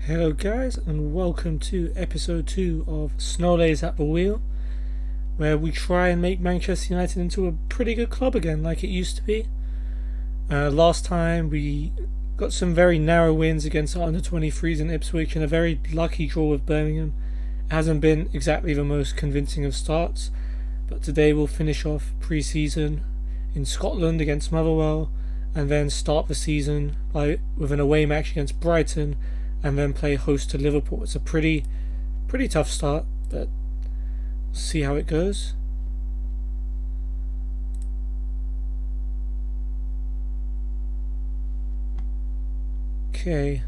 Hello guys and welcome to episode 2 of Snowlays at the Wheel, where we try and make Manchester United into a pretty good club again like it used to be. Last time we got some very narrow wins against our under-23s in Ipswich and a very lucky draw with Birmingham. It hasn't been exactly the most convincing of starts, but today we'll finish off pre-season in Scotland against Motherwell and then start the season with an away match against Brighton and then play host to Liverpool. It's a pretty tough start, but we'll see how it goes. Okay.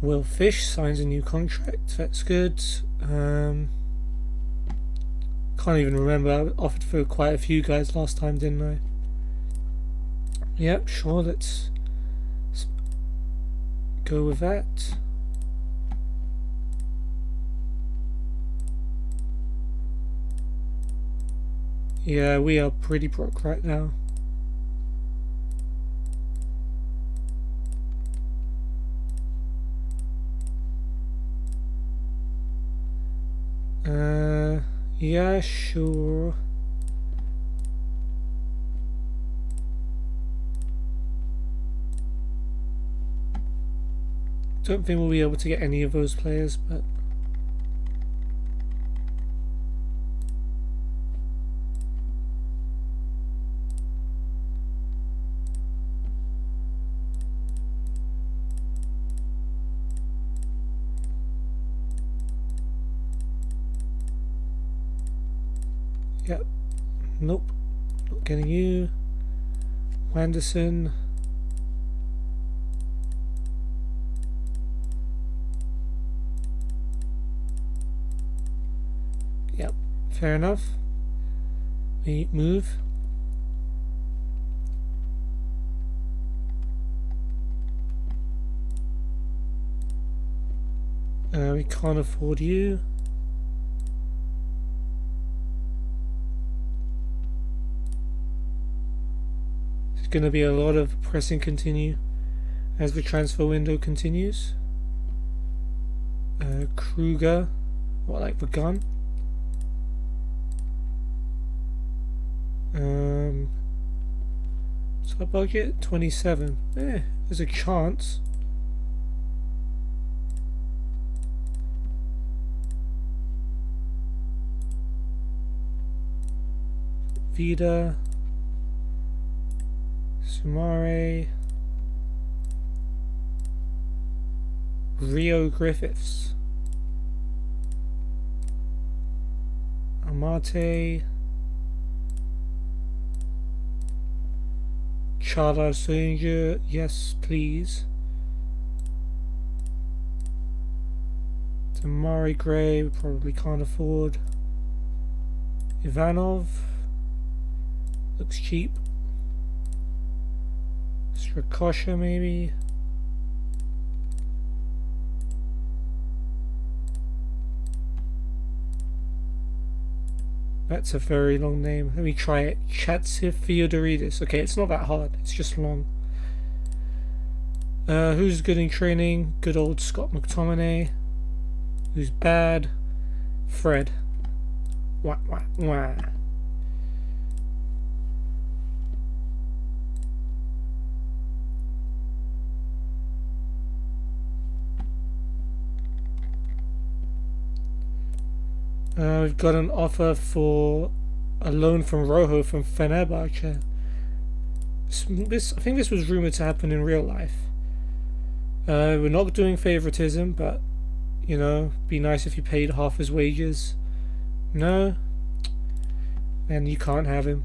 Will Fish signs a new contract. That's good. Can't even remember. I offered for quite a few guys last time, didn't I? Yep, sure, let's go with that. Yeah, we are pretty broke right now. Yeah, sure. Don't think we'll be able to get any of those players, but yep. Nope. Not getting you. Wanderson. Yep, fair enough. We move. We can't afford you. There's going to be a lot of pressing continue as the transfer window continues. Kruger, what, like the gun? What's our budget? 27. There's a chance. Vida, Sumare, Rio Griffiths, Amate, Charles Stranger, yes please. Tamari Gray, we probably can't afford. Ivanov, looks cheap. Strakosha maybe. That's a very long name. Let me try it. Chatsiv Theodoridis. Okay, it's not that hard. It's just long. Who's good in training? Good old Scott McTominay. Who's bad? Fred. Wah, wah, wah. We've got an offer for a loan from Rojo from Fenerbahce. I think this was rumoured to happen in real life. We're not doing favouritism, but, you know, be nice if you paid half his wages. No? Then you can't have him.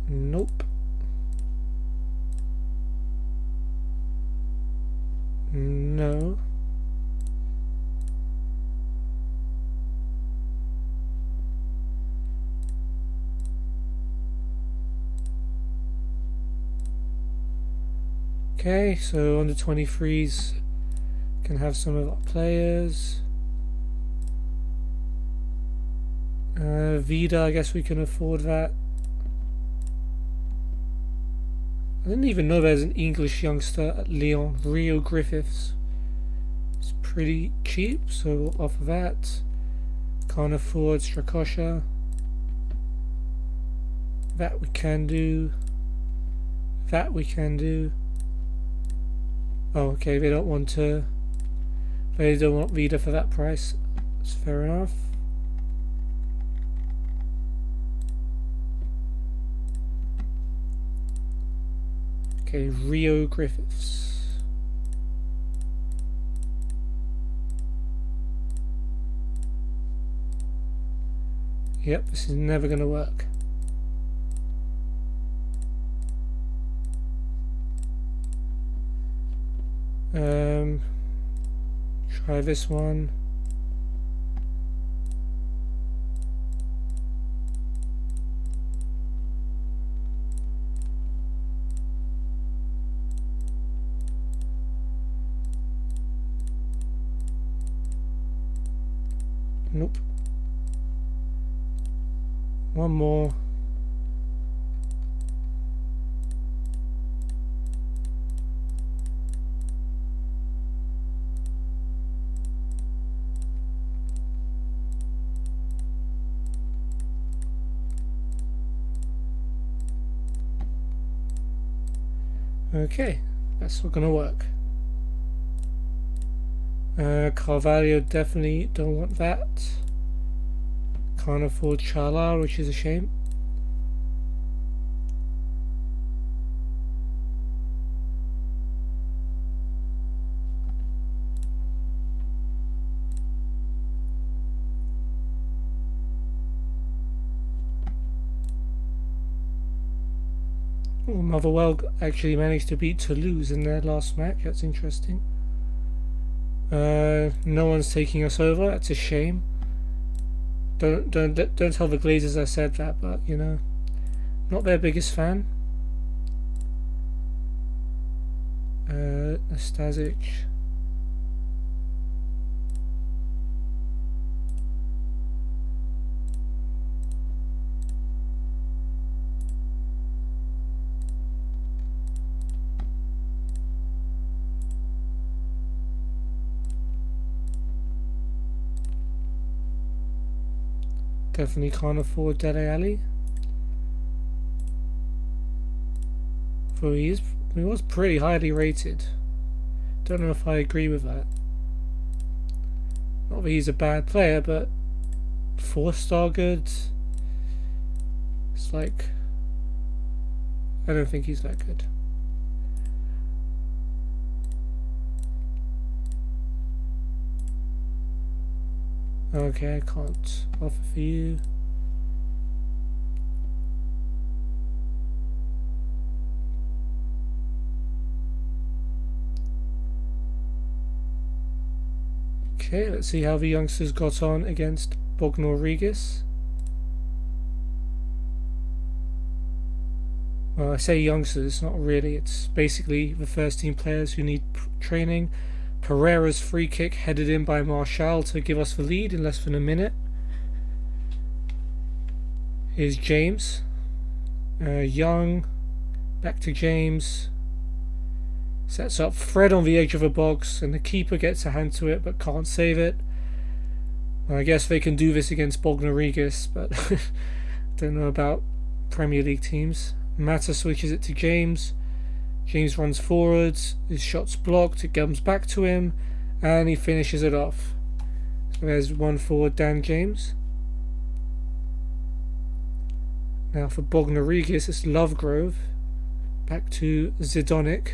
Nope. No. Okay, so under 23s can have some of our players. Vida, I guess we can afford that. I didn't even know there's an English youngster at Lyon, Rio Griffiths. It's pretty cheap, so we'll offer that. Can't afford Strakosha. That we can do. That we can do. Oh, okay, they don't want Vida for that price. That's fair enough. Okay, Rio Griffiths. Yep, this is never going to work. Try this one. Nope. One more. Okay, that's not gonna work. Carvalho, definitely don't want that. Can't afford Chala, which is a shame. Oh, Motherwell actually managed to beat Toulouse in their last match. That's interesting. No one's taking us over. That's a shame. Don't tell the Glazers I said that, but you know, not their biggest fan. Nastasic. Definitely can't afford Dele Alli. For he was pretty highly rated. Don't know if I agree with that. Not that he's a bad player, but 4-star good. It's like, I don't think he's that good. Okay, I can't offer for you. Okay, let's see how the youngsters got on against Bognor Regis. Well, I say youngsters, not really. It's basically the first team players who need training. Pereira's free kick headed in by Marshall to give us the lead in less than a minute. Here's James. Young. Back to James. Sets up Fred on the edge of a box, and the keeper gets a hand to it but can't save it. Well, I guess they can do this against Bognor Regis, but don't know about Premier League teams. Mata switches it to James. James runs forwards, his shot's blocked, it comes back to him, and he finishes it off. So there's one for Dan James. Now for Bognor Regis, it's Lovegrove. Back to Zidonic.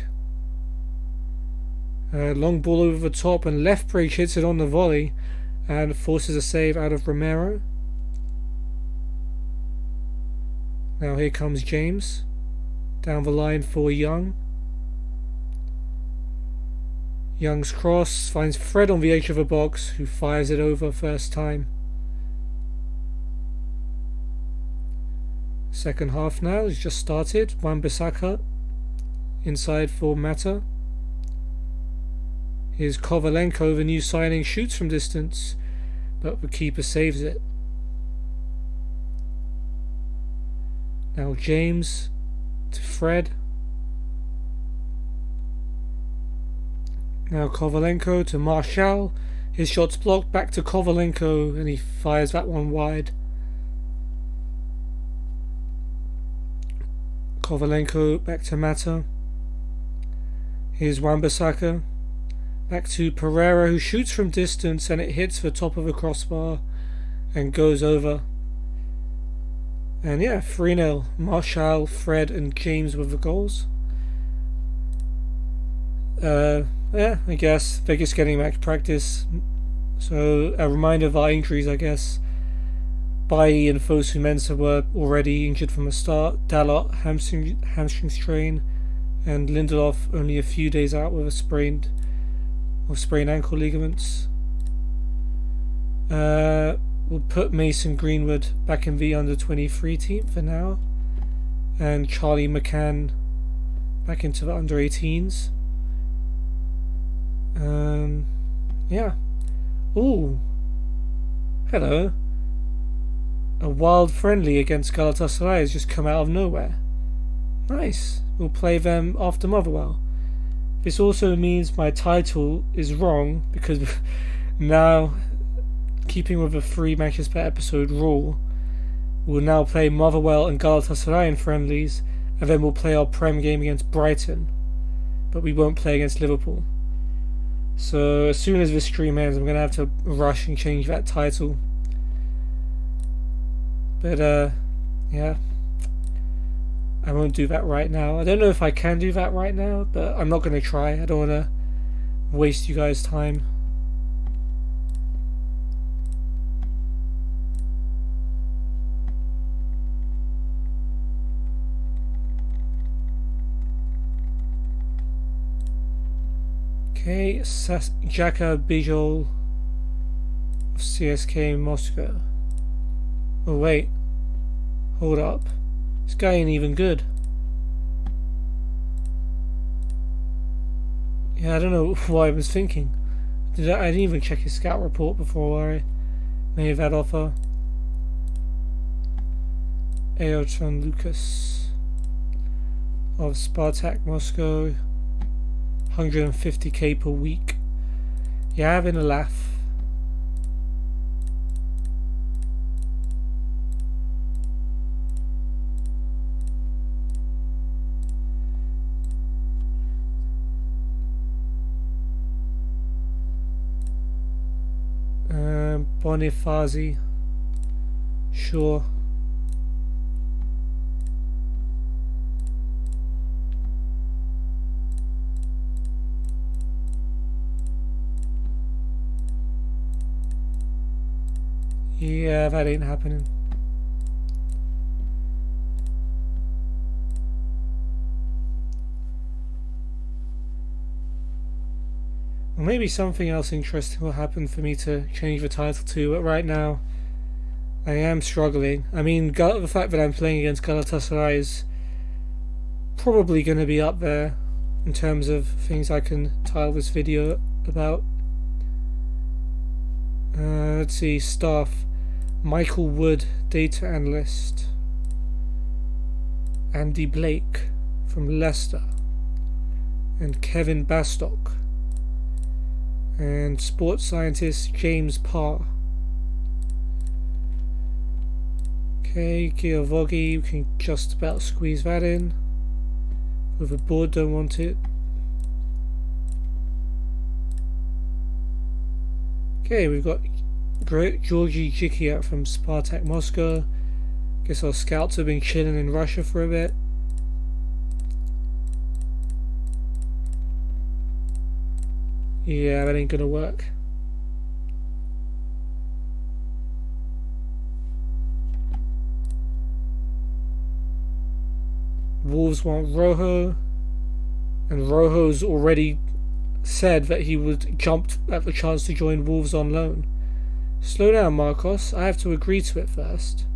Long ball over the top, and Lethbridge hits it on the volley and forces a save out of Romero. Now here comes James. Down the line for Young. Young's cross finds Fred on the edge of a box, who fires it over first time. Second half now has just started. Wan-Bissaka inside for Mata. Here's Kovalenko, the new signing, shoots from distance, but the keeper saves it. Now James to Fred. Now Kovalenko to Marshall. His shot's blocked, back to Kovalenko, and he fires that one wide. Kovalenko back to Mata. Here's Wan-Bissaka. Back to Pereira, who shoots from distance, and it hits the top of the crossbar and goes over. And yeah, 3-0. Marshall, Fred, and James with the goals. Yeah, I guess they're just getting back to practice. So a reminder of our injuries, I guess. Bailly and Fosu-Mensah were already injured from the start. Dalot, hamstring strain, and Lindelof only a few days out with sprained ankle ligaments. We'll put Mason Greenwood back in the under-23 team for now, and Charlie McCann back into the under-18s. Yeah. Ooh. Hello. A wild friendly against Galatasaray has just come out of nowhere. Nice. We'll play them after Motherwell. This also means my title is wrong, because now, keeping with the 3 matches per episode rule, we'll now play Motherwell and Galatasaray in friendlies, and then we'll play our Prem game against Brighton, but we won't play against Liverpool. So as soon as this stream ends, I'm going to have to rush and change that title. But yeah, I won't do that right now. I don't know if I can do that right now, but I'm not going to try. I don't want to waste you guys' time. Okay, Jaka Bijol of CSK Moscow. Oh wait, hold up. This guy ain't even good. Yeah, I don't know what I was thinking. I didn't even check his scout report before I made that offer. Aoton Lucas of Spartak Moscow. 150k per week. Yeah, having a laugh. Bonifazi. Sure. Yeah, that ain't happening. Well, maybe something else interesting will happen for me to change the title to, but right now I am struggling. I mean, the fact that I'm playing against Galatasaray is probably going to be up there in terms of things I can title this video about. Let's see, staff. Michael Wood, data analyst. Andy Blake from Leicester. And Kevin Bastock. And sports scientist James Parr. Okay, Giavogi, we can just about squeeze that in. If the board don't want it. Okay, we've got Georgi Jikia from Spartak Moscow. Guess our scouts have been chilling in Russia for a bit. Yeah, that ain't gonna work. Wolves want Rojo, and Rojo's already said that he would jump at the chance to join Wolves on loan. Slow down, Marcos. I have to agree to it first.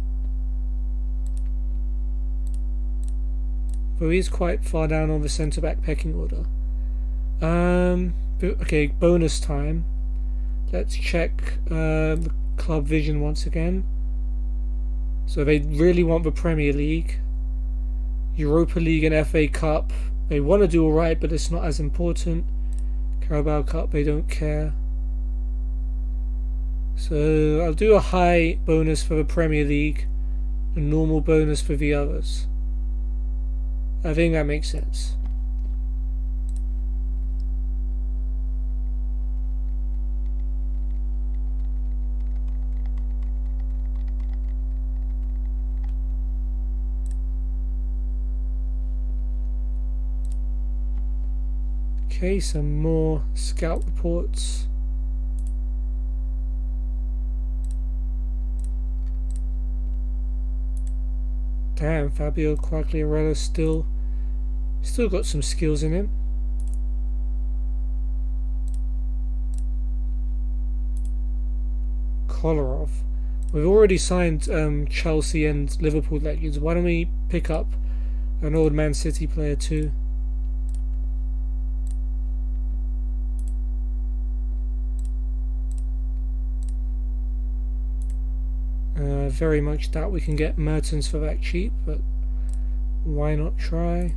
Though he's quite far down on the centre-back pecking order. Okay, bonus time. Let's check the club vision once again. So they really want the Premier League. Europa League and FA Cup, they want to do alright, but it's not as important. Carabao Cup, they don't care. So I'll do a high bonus for the Premier League, a normal bonus for the others. I think that makes sense. Okay, some more scout reports. Damn, Fabio Quagliarella still got some skills in him. Kolarov. We've already signed Chelsea and Liverpool legends. Why don't we pick up an old Man City player too? Very much doubt we can get Mertens for that cheap, but why not try?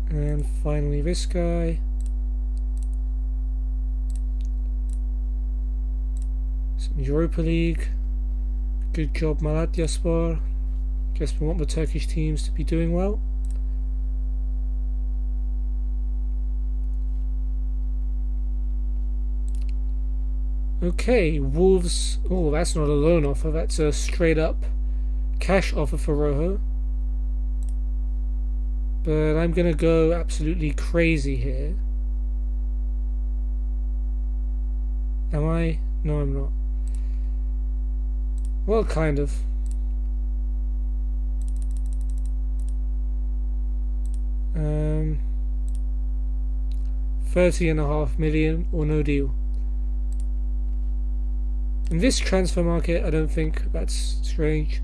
And finally this guy. Some Europa League. Good job, Malatyaspor. Guess we want the Turkish teams to be doing well. Okay, Wolves. Oh, that's not a loan offer, that's a straight up cash offer for Rojo. But I'm gonna go absolutely crazy here. Am I? No, I'm not. Well, kind of. $30.5 million or no deal. In this transfer market, I don't think that's strange.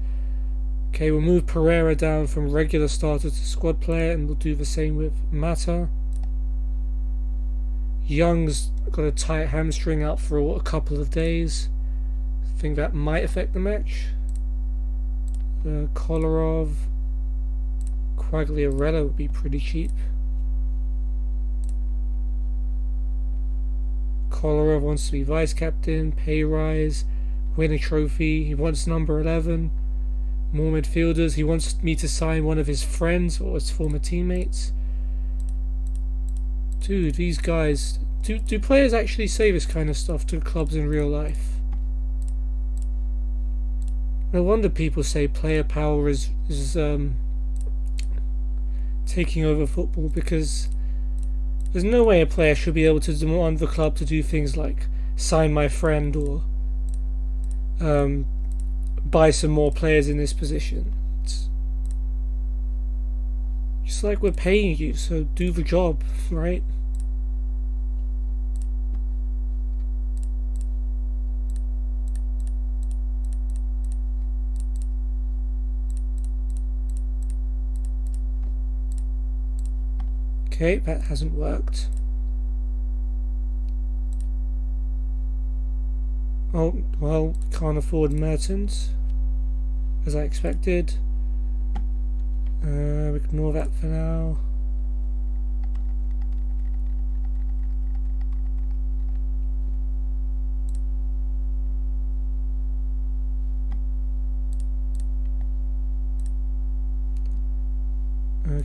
Okay, we'll move Pereira down from regular starter to squad player, and we'll do the same with Mata. Young's got a tight hamstring out for a couple of days. I think that might affect the match. Kolarov, Quagliarella would be pretty cheap. Kolarov wants to be vice captain, pay rise, win a trophy. He wants number 11. More midfielders. He wants me to sign one of his friends or his former teammates. Dude, these guys. Do players actually say this kind of stuff to clubs in real life? No wonder people say player power is taking over football, because there's no way a player should be able to demand the club to do things like sign my friend or buy some more players in this position. It's just like we're paying you, so do the job, right? Okay, that hasn't worked. Oh, well, can't afford Mertens, as I expected. Ignore that for now.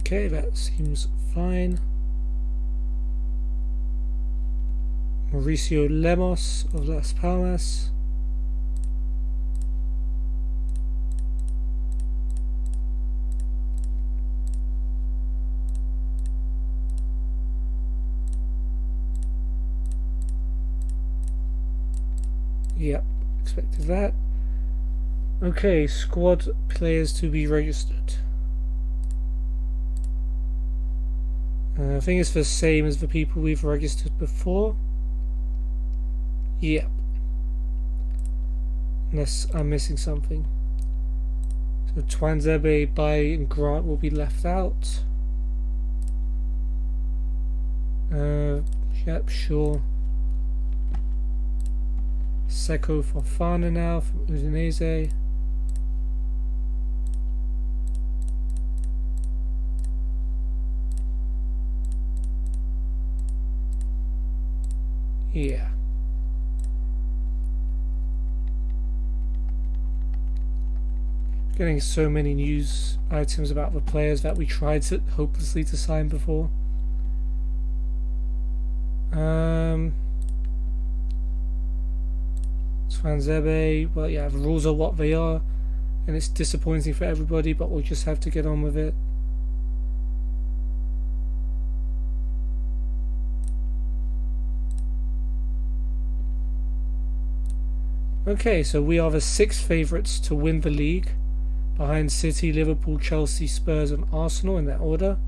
Okay, that seems fine. Mauricio Lemos of Las Palmas. Yep, expected that. Okay, squad players to be registered. I think it's the same as the people we've registered before. Yep. Unless I'm missing something. So Twanzebe, Bay and Grant will be left out. Yep, sure. Seko Fofana now from Udinese. Yeah. Getting so many news items about the players that we tried hopelessly to sign before. Swanzebe, well, yeah, the rules are what they are, and it's disappointing for everybody, but we'll just have to get on with it. Okay, so we are the 6th favourites to win the league, behind City, Liverpool, Chelsea, Spurs and Arsenal in that order.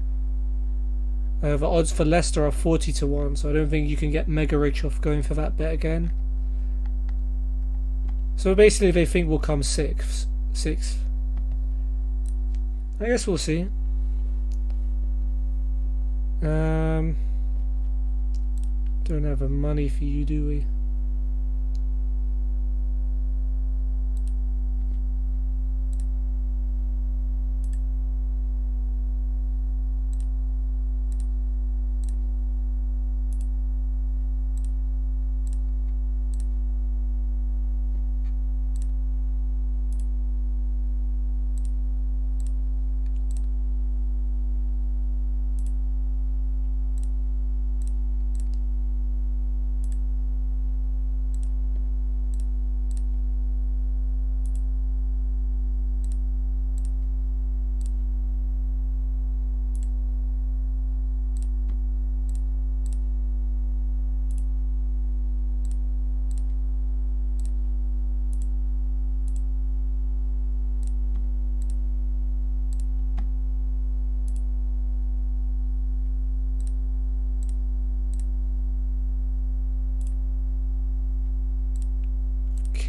The odds for Leicester are 40-1, so I don't think you can get mega rich off going for that bet again. So basically they think we'll come 6th. I guess we'll see. Don't have the money for you, do we?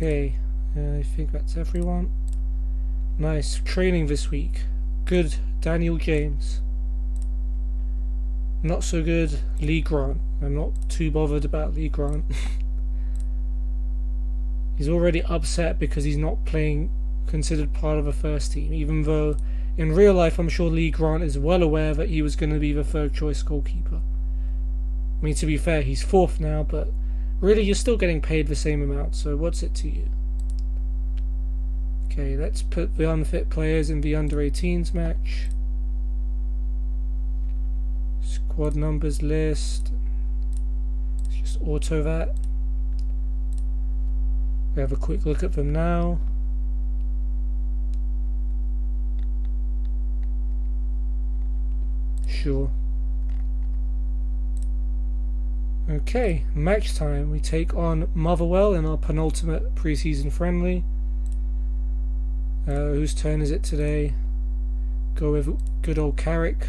Okay, I think that's everyone. Nice training this week. Good, Daniel James. Not so good, Lee Grant. I'm not too bothered about Lee Grant. He's already upset because he's not playing considered part of the first team, even though in real life I'm sure Lee Grant is well aware that he was going to be the 3rd choice goalkeeper. I mean, to be fair, he's 4th now, but really you're still getting paid the same amount, so what's it to you? Okay, let's put the unfit players in the under-18s match. Squad numbers list. Let's just auto that. We have a quick look at them now. Sure. Okay, match time. We take on Motherwell in our penultimate pre-season friendly. Whose turn is it today? Go with good old Carrick.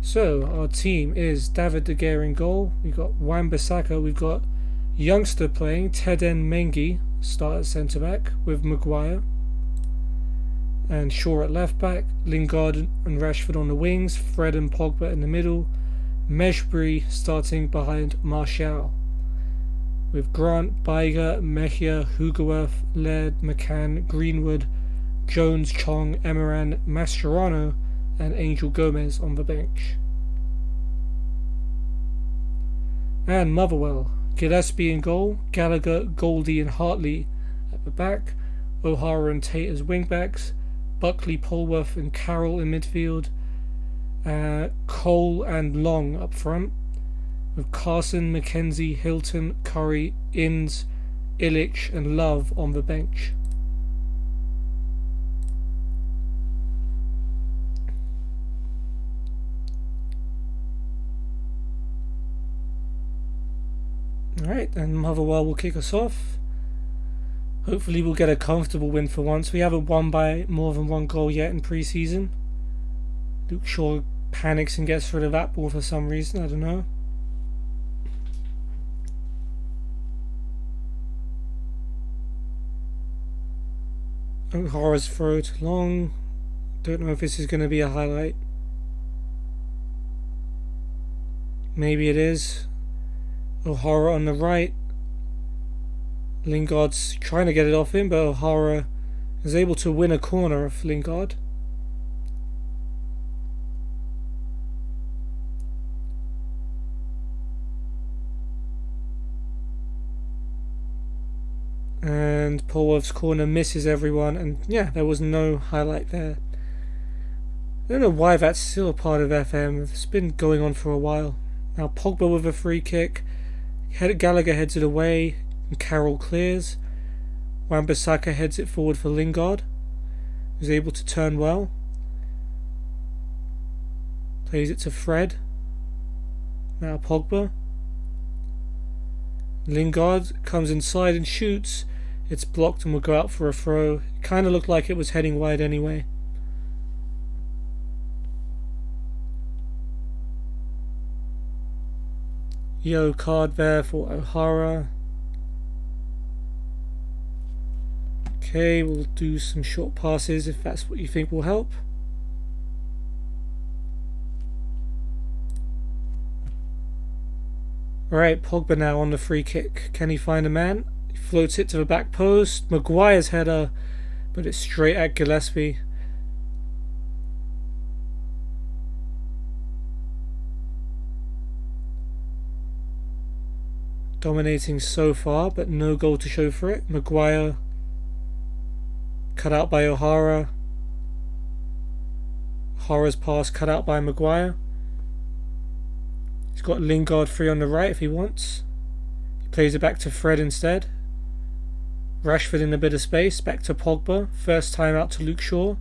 So, our team is David De Gea in goal. We've got Wan-Bissaka. We've got youngster playing, Teden Mengi, start at centre-back with Maguire. And Shaw at left-back. Lingard and Rashford on the wings. Fred and Pogba in the middle. Mejbri starting behind Martial. With Grant, Baiga, Mejia, Hugoworth, Laird, McCann, Greenwood, Jones, Chong, Emeran, Mascherano and Angel Gomez on the bench. And Motherwell, Gillespie in goal, Gallagher, Goldie and Hartley at the back, O'Hara and Tate as wing-backs, Buckley, Polworth and Carroll in midfield, Cole and Long up front, with Carson, McKenzie, Hilton, Curry, Inns, Illich and Love on the bench. Alright, and Motherwell will kick us off. Hopefully we'll get a comfortable win for once. We haven't won by more than 1 goal yet in pre-season. Luke Shaw panics and gets rid of that ball for some reason, I don't know. O'Hara's throw to Long. Don't know if this is going to be a highlight. Maybe it is. O'Hara on the right. Lingard's trying to get it off him, but O'Hara is able to win a corner off Lingard. And Polwolf's corner misses everyone, and yeah, there was no highlight there. I don't know why that's still a part of FM. It's been going on for a while. Now Pogba with a free kick. Gallagher heads it away, and Carroll clears. Wan-Bissaka heads it forward for Lingard, who's able to turn well. Plays it to Fred. Now Pogba. Lingard comes inside and shoots. It's blocked and will go out for a throw. It kind of looked like it was heading wide anyway. Yellow card there for O'Hara. Okay, we'll do some short passes if that's what you think will help. Alright, Pogba now on the free kick. Can he find a man? He floats it to the back post. Maguire's header, but it's straight at Gillespie. Dominating so far, but no goal to show for it. Maguire cut out by O'Hara. O'Hara's pass cut out by Maguire. He's got Lingard free on the right if he wants. He plays it back to Fred instead. Rashford in a bit of space. Back to Pogba. First time out to Luke Shaw.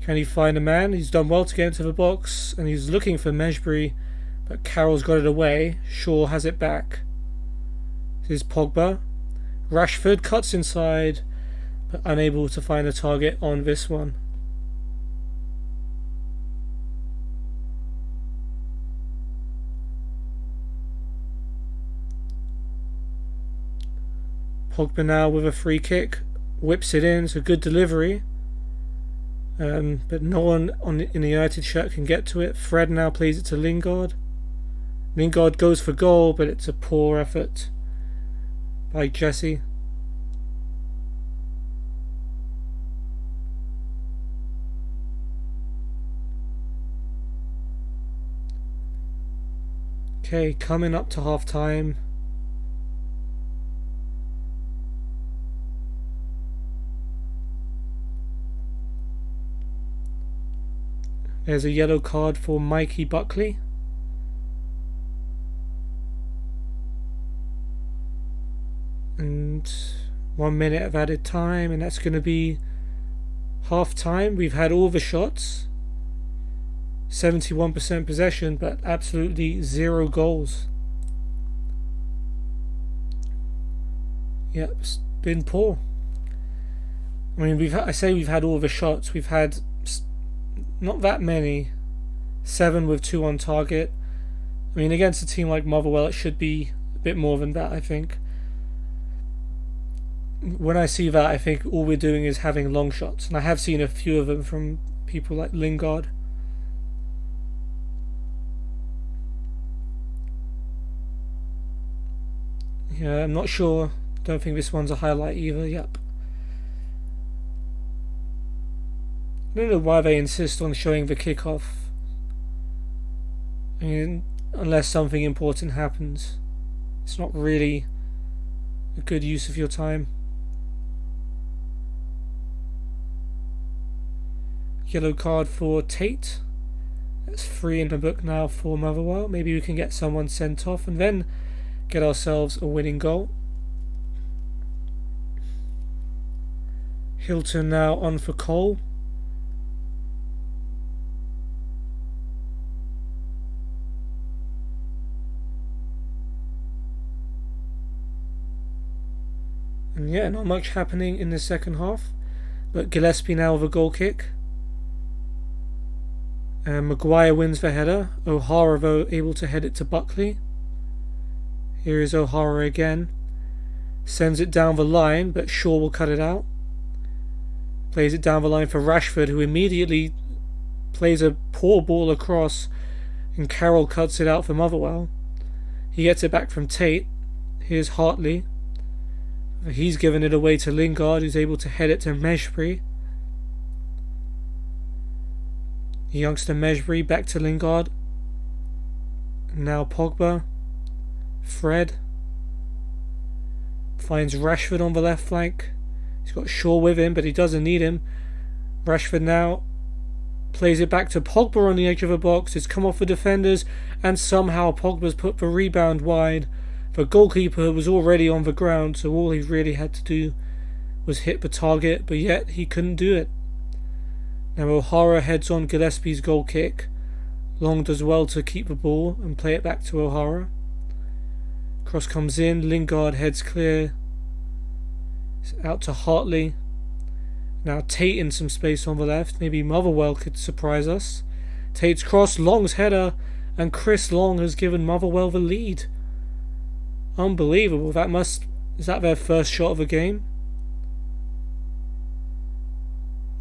Can he find a man? He's done well to get into the box, and he's looking for Mejbri, but Carroll's got it away. Shaw has it back. This is Pogba. Rashford cuts inside, but unable to find a target on this one. Pogba now with a free kick, whips it in. It's a good delivery, but no one in the United shirt can get to it. Fred now plays it to Lingard. Lingard goes for goal, but it's a poor effort by Jesse. Okay, coming up to half time. There's a yellow card for Mikey Buckley. And 1 minute of added time, and that's going to be half time. We've had all the shots, 71% possession, but absolutely 0 goals. Yep, it's been poor. I mean, we've had all the shots. We've had not that many, 7 with 2 on target. I mean, against a team like Motherwell, it should be a bit more than that, I think. When I see that, I think all we're doing is having long shots, and I have seen a few of them from people like Lingard. Yeah, I'm not sure. Don't think this one's a highlight either. Yep. I don't know why they insist on showing the kickoff. I mean, unless something important happens, it's not really a good use of your time. Yellow card for Tate. That's 3 in the book now for Motherwell. Maybe we can get someone sent off and then get ourselves a winning goal. Hilton now on for Cole. And yeah, not much happening in the second half, but Gillespie now with a goal kick. Maguire wins the header. O'Hara though able to head it to Buckley. Here is O'Hara again. Sends it down the line, but Shaw will cut it out. Plays it down the line for Rashford, who immediately plays a poor ball across, and Carroll cuts it out for Motherwell. He gets it back from Tate. Here's Hartley. He's given it away to Lingard, who's able to head it to Mejbri. Youngster Mejbri back to Lingard. Now Pogba. Fred. Finds Rashford on the left flank. He's got Shaw with him, but he doesn't need him. Rashford now plays it back to Pogba on the edge of the box. It's come off the defenders, and somehow Pogba's put the rebound wide. The goalkeeper was already on the ground, so all he really had to do was hit the target, but yet he couldn't do it. Now O'Hara heads on Gillespie's goal kick. Long does well to keep the ball and play it back to O'Hara. Cross comes in, Lingard heads clear. It's out to Hartley. Now Tate in some space on the left. Maybe Motherwell could surprise us. Tate's cross, Long's header, and Chris Long has given Motherwell the lead. Unbelievable. Is that their first shot of the game?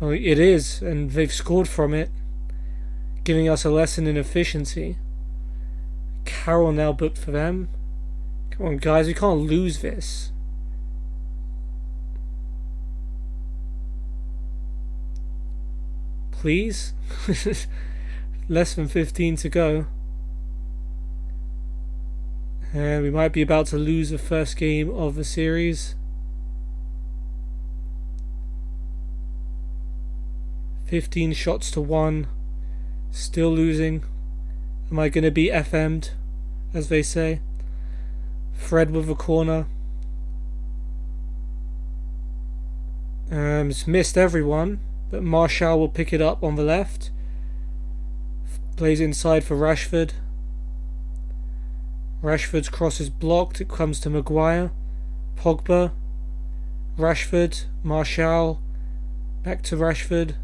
Well, it is, and they've scored from it, giving us a lesson in efficiency. Carroll now booked for them. Come on, guys, we can't lose this. Please? Less than 15 to go. And we might be about to lose the first game of the series. 15 shots to 1. Still losing. Am I going to be FM'd, as they say? Fred with a corner. It's missed everyone, but Martial will pick it up on the left. Plays inside for Rashford. Rashford's cross is blocked. It comes to Maguire. Pogba. Rashford. Martial. Back to Rashford.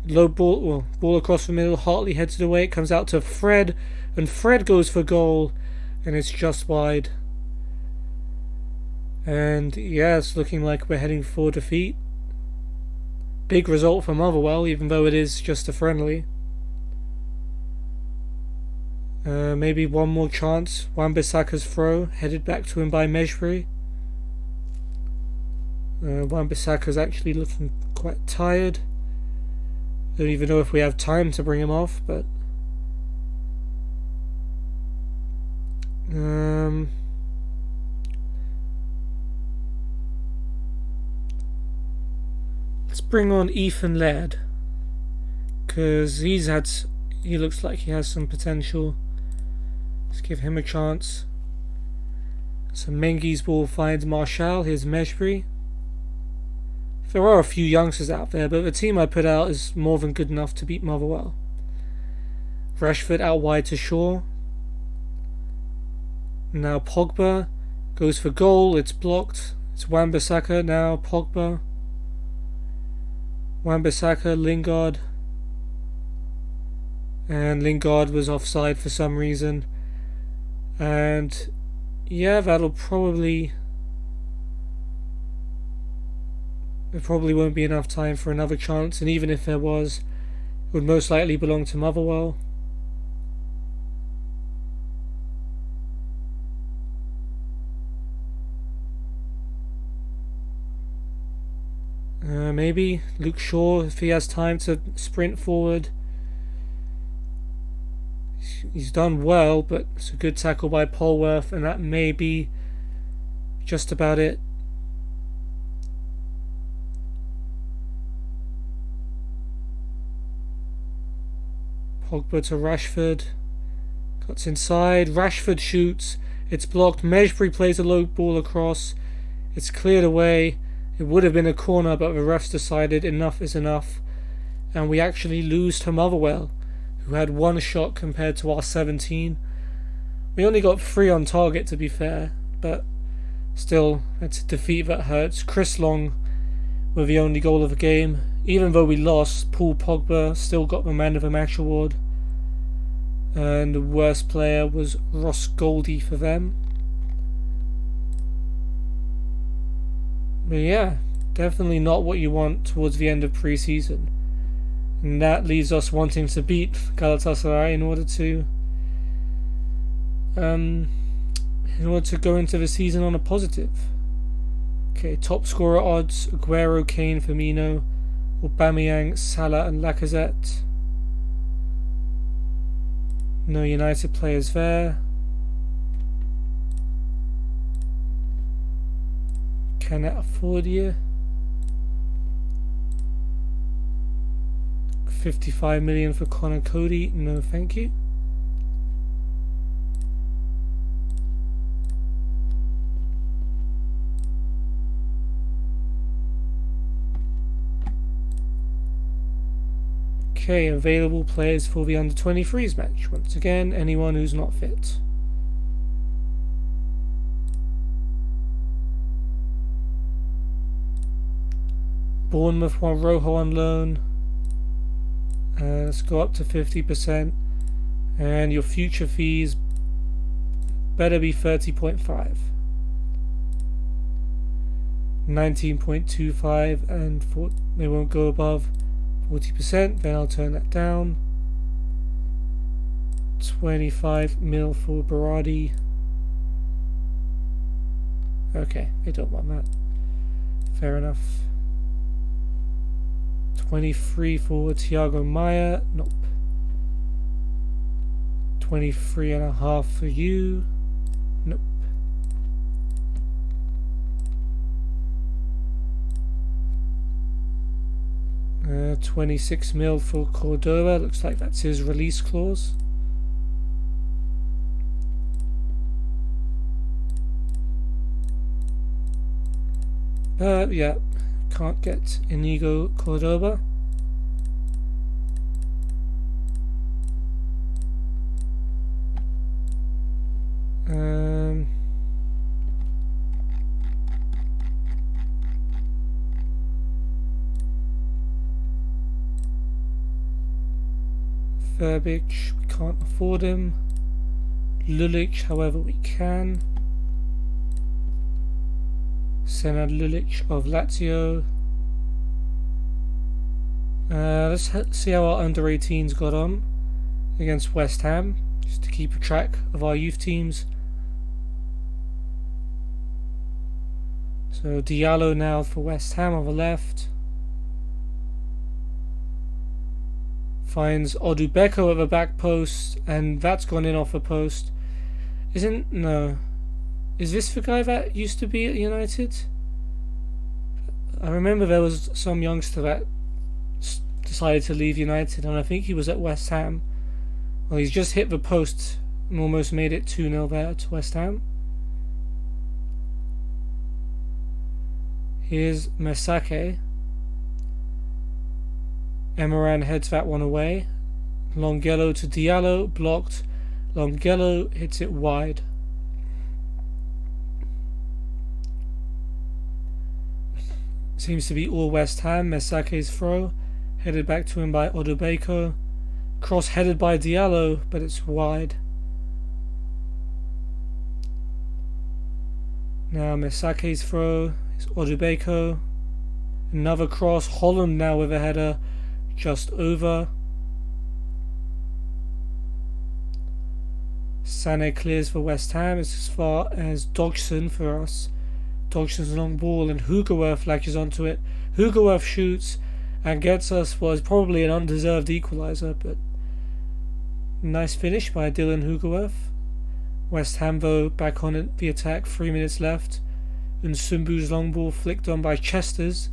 Low ball, ball across the middle. Hartley heads it away. It comes out to Fred, and Fred goes for goal, and it's just wide. And yeah, it's looking like we're heading for defeat. Big result for Motherwell, even though it is just a friendly. Maybe one more chance. Wan-Bissaka's throw, headed back to him by Mejbri. Wan-Bissaka's actually looking quite tired. Don't even know if we have time to bring him off, but let's bring on Ethan Laird, because he looks like he has some potential. Let's give him a chance. So Mengi's ball finds Martial. Here's Mejbri. There are a few youngsters out there, but the team I put out is more than good enough to beat Motherwell. Rashford out wide to Shaw. Now Pogba goes for goal. It's blocked. It's Wan-Bissaka now. Pogba. Wan-Bissaka, Lingard. And Lingard was offside for some reason. And yeah, that'll probably... There probably won't be enough time for another chance, and even if there was, it would most likely belong to Motherwell. Maybe Luke Shaw, if he has time to sprint forward. He's done well, but it's a good tackle by Polworth, and that may be just about it. Pogba to Rashford. Cuts inside. Rashford shoots. It's blocked. Mejbri plays a low ball across. It's cleared away. It would have been a corner, but the refs decided enough is enough. And we actually lose to Motherwell, who had one shot compared to our 17. We only got 3 on target, to be fair, but still, it's a defeat that hurts. Chris Long with the only goal of the game. Even though we lost, Paul Pogba still got the Man of the Match award. And the worst player was Ross Goldie for them. But yeah, definitely not what you want towards the end of pre-season. And that leaves us wanting to beat Galatasaray in order to in order to go into the season on a positive. Okay, top scorer odds: Aguero, Kane, Firmino, Aubameyang, Salah and Lacazette. No United players there. Can it afford you? 55 million for Connor Cody. No, thank you. Okay, available players for the under-23s match. Once again, anyone who's not fit. Bournemouth want Rojo on loan. Let's go up to 50%. And your future fees better be 30.5. 19.25 and they won't go above 40%, then I'll turn that down. 25 mil for Berardi. Okay, they don't want that. Fair enough. 23 for Thiago Maia. Nope. 23.5 for you. Nope. Uh, 26 mil for Cordova. Looks like that's his release clause. Yeah, can't get Inigo Cordoba. Verbic, we can't afford him. Lulic, however, we can. Senad Lulic of Lazio. Let's see how our under-18s got on against West Ham, just to keep a track of our youth teams. So Diallo now for West Ham on the left. Finds Odubeko at the back post, and that's gone in off a post. No. Is this the guy that used to be at United? I remember there was some youngster that decided to leave United, and I think he was at West Ham. Well, he's just hit the post and almost made it 2-0 there to West Ham. Here's Mesake. Emeran heads that one away. Longello to Diallo, blocked. Longello hits it wide. Seems to be all West Ham. Mesake's throw, headed back to him by Odubeko. Cross headed by Diallo, but it's wide. Now Mesake's throw is Odubeko. Another cross. Holland now with a header. Just over. Sané clears for West Ham. It's as far as Dodgson for us. Dodgson's long ball and Hugoworth latches onto it. Hugoworth shoots and gets us what is probably an undeserved equaliser, but nice finish by Dylan Hugoworth. West Ham though back on it, the attack, 3 minutes left. And Sumbu's long ball flicked on by Chesters.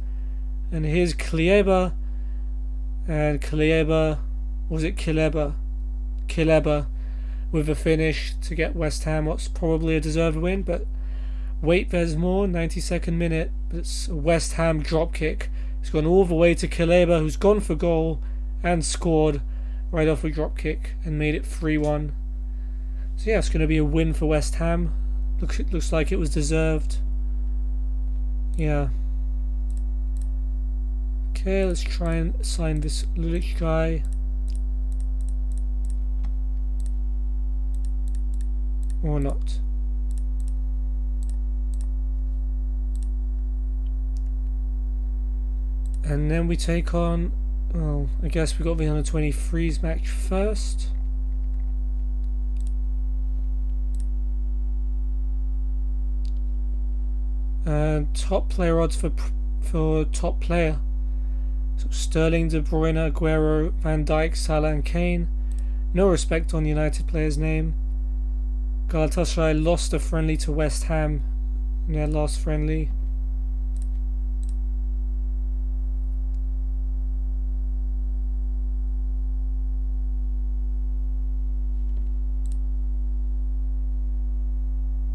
And here's Klieba. And Kileba with a finish to get West Ham what's probably a deserved win, but wait, there's more. 92nd minute, but it's a West Ham drop kick. It's gone all the way to Kileba, who's gone for goal and scored right off a drop kick and made it 3-1. So yeah, it's going to be a win for West Ham. Looks like it was deserved. Yeah. Okay, let's try and sign this Lulic guy. Or not. And then we take on, well, I guess we got the under-23s match first. Top player odds for top player. So Sterling, De Bruyne, Aguero, Van Dijk, Salah and Kane. No respect on United player's name. Galatasaray lost a friendly to West Ham in their last friendly.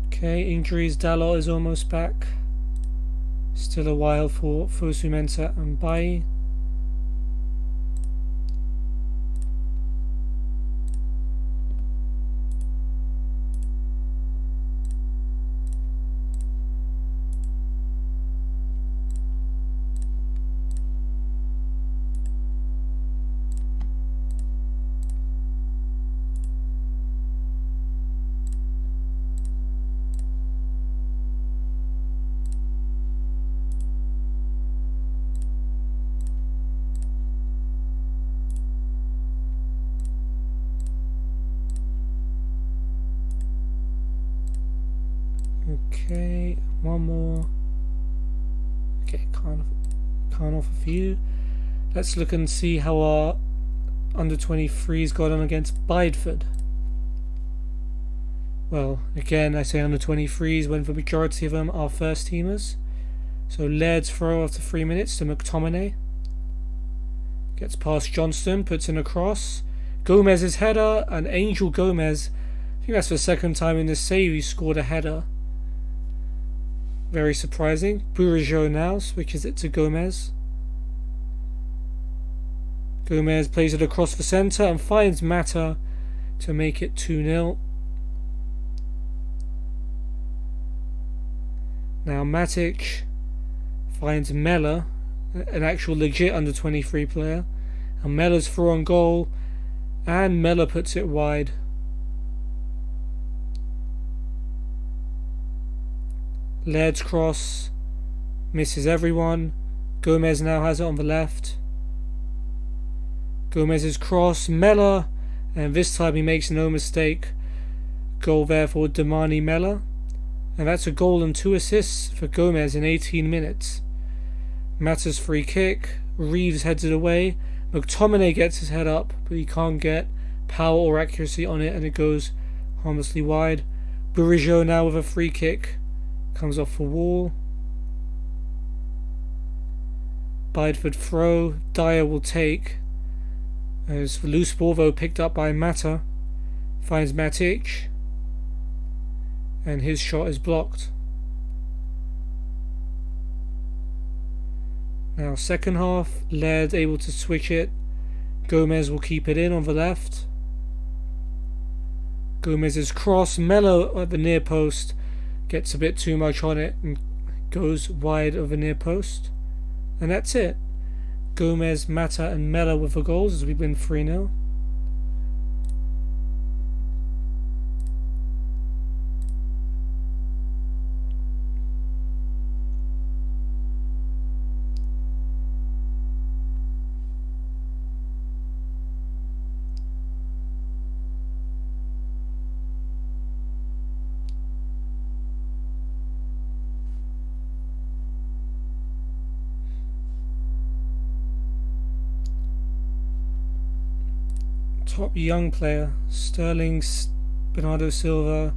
Okay, injuries. Dalot is almost back. Still a while for Fosu Mensah and Bailly. Okay, one more. Okay, can't offer for you. Let's look and see how our under 23s got on against Bideford. Well, again, I say under 23s when the majority of them are first teamers. So Laird's throw after 3 minutes to McTominay. Gets past Johnston, puts in a cross. Gomez's header, and Angel Gomez, I think that's the second time in this save he scored a header. Very surprising. Bourigeaud now switches it to Gomez. Gomez plays it across the centre and finds Mata to make it 2-0. Now Matic finds Mella, an actual legit under 23 player, and Mella's throw on goal, and Mella puts it wide. Laird's cross misses everyone. Gomez now has it on the left. Gomez's cross, Mella, and this time he makes no mistake. Goal there for Damani Mella, and that's a goal and 2 assists for Gomez in 18 minutes. Mata's free kick, Reeves heads it away. McTominay gets his head up, but he can't get power or accuracy on it, and it goes harmlessly wide. Bourigeaud now with a free kick. Comes off the wall. Bideford throw. Dyer will take. As the loose ball though picked up by Mata. Finds Matic. And his shot is blocked. Now second half. Laird able to switch it. Gomez will keep it in on the left. Gomez's cross. Mello at the near post. Gets a bit too much on it and goes wide of the near post. And that's it. Gomez, Mata and Mella with the goals as we win 3-0. Top young player: Sterling, Bernardo Silva,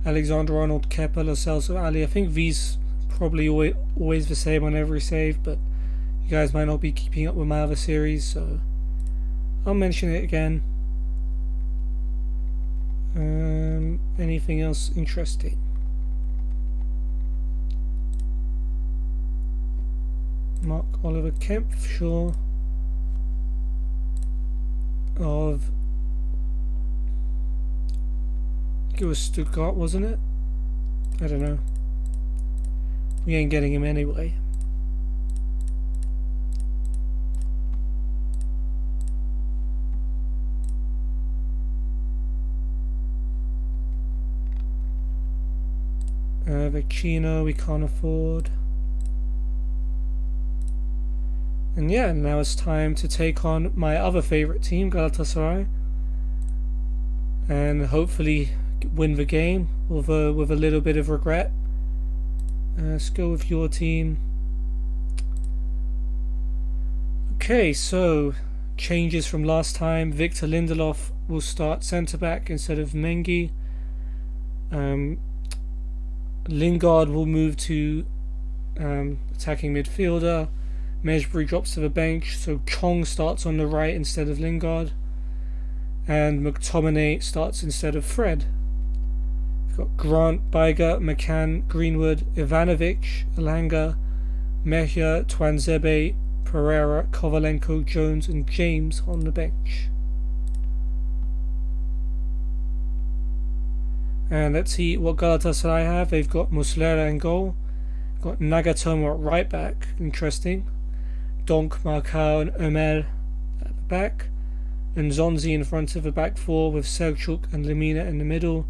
Alexander Arnold, Kepa, Lo Celso, Ali. I think these probably always the same on every save, but you guys might not be keeping up with my other series, so I'll mention it again. Anything else interesting? Mark Oliver Kempf, sure. Of, I think it was Stuttgart, wasn't it? I don't know. We ain't getting him anyway. Vecchino we can't afford. And yeah, now it's time to take on my other favourite team, Galatasaray, and hopefully win the game with a little bit of regret. Let's go with your team. Okay, so changes from last time. Victor Lindelof will start centre back instead of Mengi. Lingard will move to attacking midfielder. Mejbri drops to the bench, so Chong starts on the right instead of Lingard. And McTominay starts instead of Fred. We've got Grant, Baiga, McCann, Greenwood, Ivanovic, Elanga, Mejia, Twanzebe, Pereira, Kovalenko, Jones and James on the bench. And let's see what Galatasaray have. They've got Muslera in goal. Got Nagatomo at right back. Interesting. Donk, Marcao and Ömer at the back. And Zonzi in front of the back four with Selçuk and Lemina in the middle.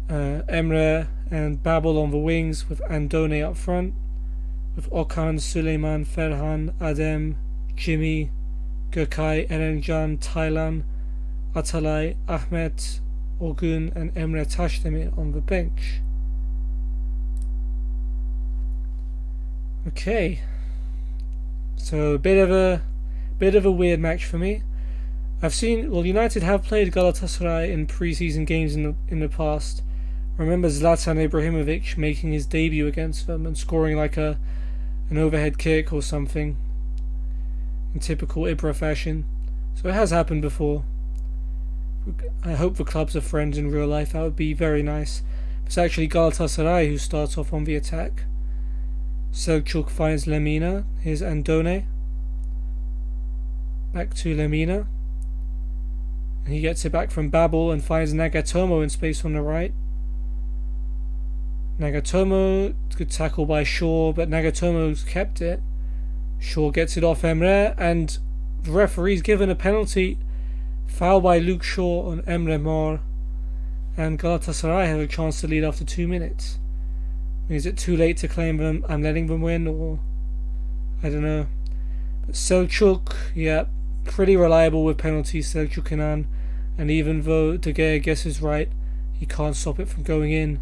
Emre and Babel on the wings with Andone up front. With Okan, Suleiman, Ferhan, Adem, Jimmy, Gökay, Erencan, Taylan, Atalay, Ahmet, Orgun and Emre Tashdemir on the bench. Okay, so a bit of a weird match for me. I've seen United have played Galatasaray in pre-season games in the past. I remember Zlatan Ibrahimovic making his debut against them and scoring like an overhead kick or something in typical Ibra fashion. So it has happened before. I hope the clubs are friends in real life. That would be very nice. It's actually Galatasaray who starts off on the attack. Selçuk finds Lemina. Here's Andone. Back to Lemina. And he gets it back from Babel and finds Nagatomo in space on the right. Nagatomo, good tackle by Shaw, but Nagatomo's kept it. Shaw gets it off Emre, and the referee's given a penalty. Foul by Luke Shaw on Emre Mor, and Galatasaray have a chance to lead after 2 minutes. Is it too late to claim them? I'm letting them win, or I don't know. But Selçuk, yeah, pretty reliable with penalties, Selçuk Kenan, and even though De Gea guesses right, he can't stop it from going in.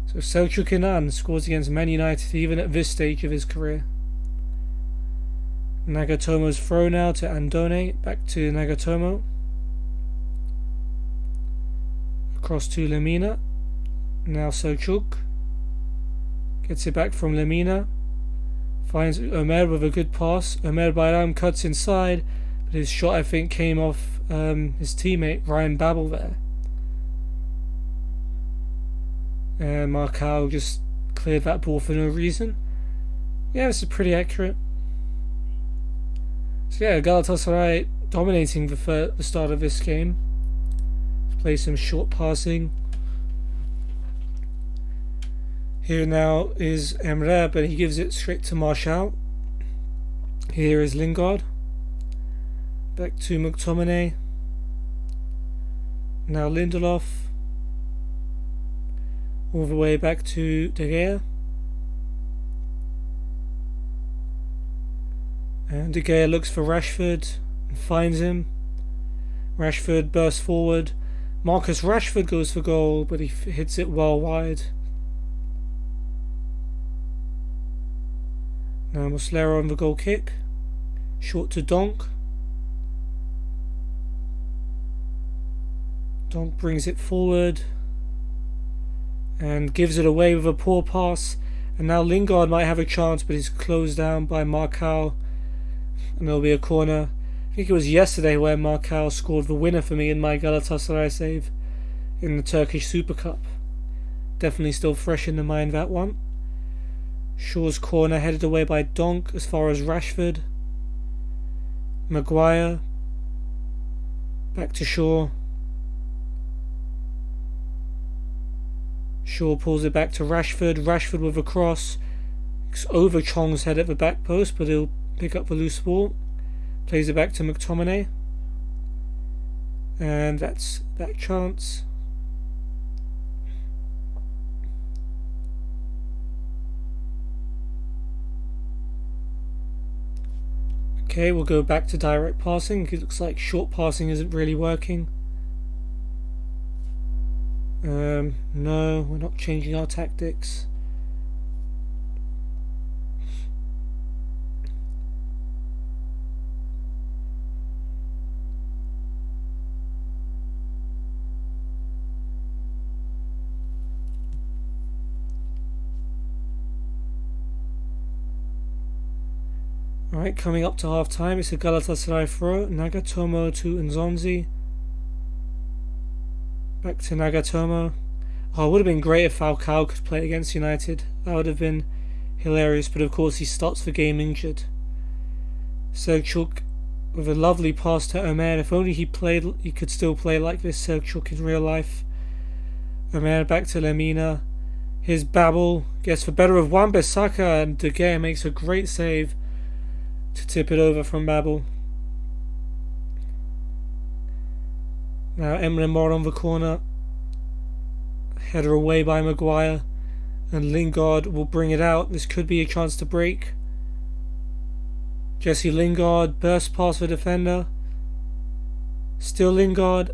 So Selçuk Kenan scores against Man United even at this stage of his career. Nagatomo's throw now to Andone, back to Nagatomo. Across to Lemina. Now Selçuk. Gets it back from Lemina. Finds Ömer with a good pass. Ömer Bayram cuts inside, but his shot I think came off his teammate Ryan Babel there. And Marcao just cleared that ball for no reason. Yeah, this is pretty accurate. So yeah, Galatasaray dominating the start of this game. Let's play some short passing. Here now is Emre, but he gives it straight to Martial. Here is Lingard. Back to McTominay. Now Lindelof. All the way back to De Gea. And De Gea looks for Rashford and finds him. Rashford bursts forward. Marcus Rashford goes for goal, but he hits it well wide. Now Muslera on the goal kick. Short to Donk. Donk brings it forward and gives it away with a poor pass. And now Lingard might have a chance, but he's closed down by Marcao. And there'll be a corner. I think it was yesterday where Marcao scored the winner for me in my Galatasaray save in the Turkish Super Cup. Definitely still fresh in the mind, that one. Shaw's corner headed away by Donk as far as Rashford. Maguire. Back to Shaw. Shaw pulls it back to Rashford. Rashford with a cross. It's over Chong's head at the back post, but he'll pick up the loose ball. Plays it back to McTominay. And that's that chance. Okay, we'll go back to direct passing. It looks like short passing isn't really working. No, we're not changing our tactics. Alright, coming up to half time, it's a Galatasaray throw. Nagatomo to Nzonzi. Back to Nagatomo. Oh, it would have been great if Falcao could play against United. That would have been hilarious, but of course he starts the game injured. Selçuk with a lovely pass to Ömer. If only he could still play like this, Selçuk, in real life. Ömer back to Lemina. Here's Babel, gets the better of Wan-Bissaka, and De Gea makes a great save to tip it over from Babel. Now Emre Mor on the corner. Header away by Maguire, and Lingard will bring it out. This could be a chance to break. Jesse Lingard bursts past the defender. Still Lingard,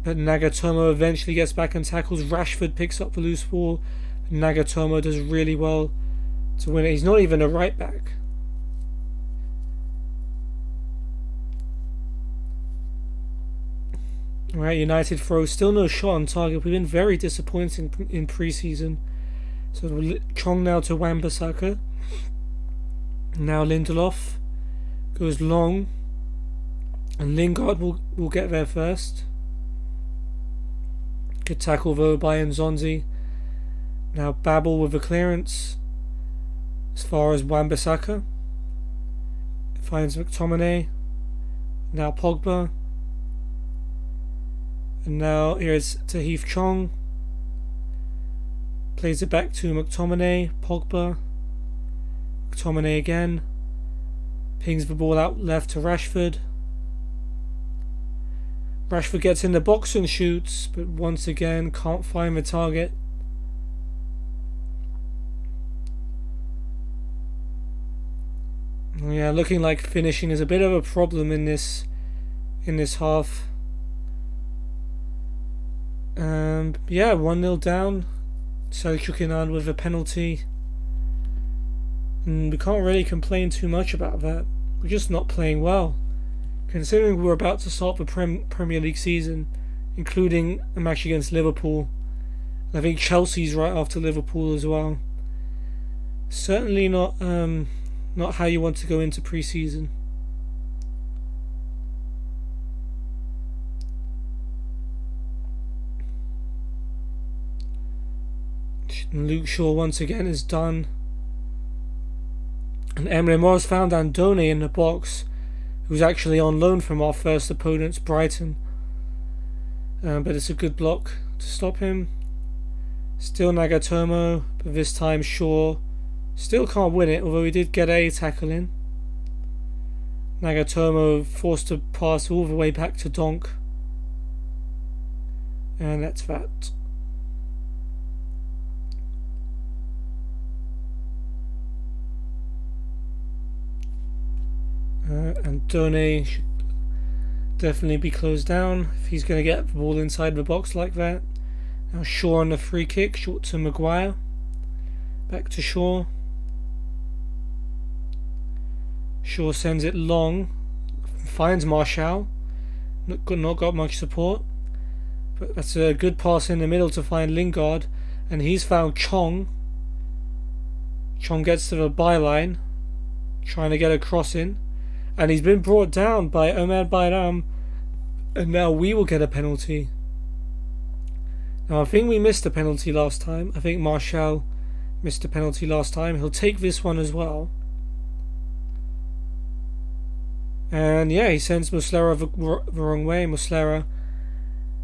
but Nagatomo eventually gets back and tackles. Rashford picks up the loose ball. Nagatomo does really well to win it. He's not even a right back. Right, United throw, still no shot on target. We've been very disappointing in pre-season. So Chong now to Wan-Bissaka. Now Lindelof goes long, and Lingard will get there first. Good tackle though by Nzonzi. Now Babel with a clearance as far as Wan-Bissaka. Finds McTominay. Now Pogba. And now here's Tahith Chong. Plays it back to McTominay. Pogba. McTominay again. Pings the ball out left to Rashford. Rashford gets in the box and shoots, but once again can't find the target. Yeah, looking like finishing is a bit of a problem in this half. Yeah, 1-0 down. Selçuk with a penalty. And we can't really complain too much about that. We're just not playing well. Considering we're about to start the Premier League season, including a match against Liverpool. I think Chelsea's right after Liverpool as well. Certainly not how you want to go into pre-season. Luke Shaw once again is done. And Emre Mor's found Andone in the box, who's actually on loan from our first opponents, Brighton. But it's a good block to stop him. Still Nagatomo, but this time Shaw still can't win it, although he did get a tackle in. Nagatomo forced to pass all the way back to Donk. And that's that. And Done should definitely be closed down if he's going to get the ball inside the box like that. Now Shaw on the free kick, short to Maguire. Back to Shaw. Shaw sends it long. Finds Martial. Not got much support. But that's a good pass in the middle to find Lingard. And he's found Chong. Chong gets to the byline, trying to get a cross in. And he's been brought down by Ömer Bayram, and now we will get a penalty. Now I think we missed a penalty last time. I think Martial missed a penalty last time. He'll take this one as well. And yeah, he sends Muslera the wrong way. Muslera,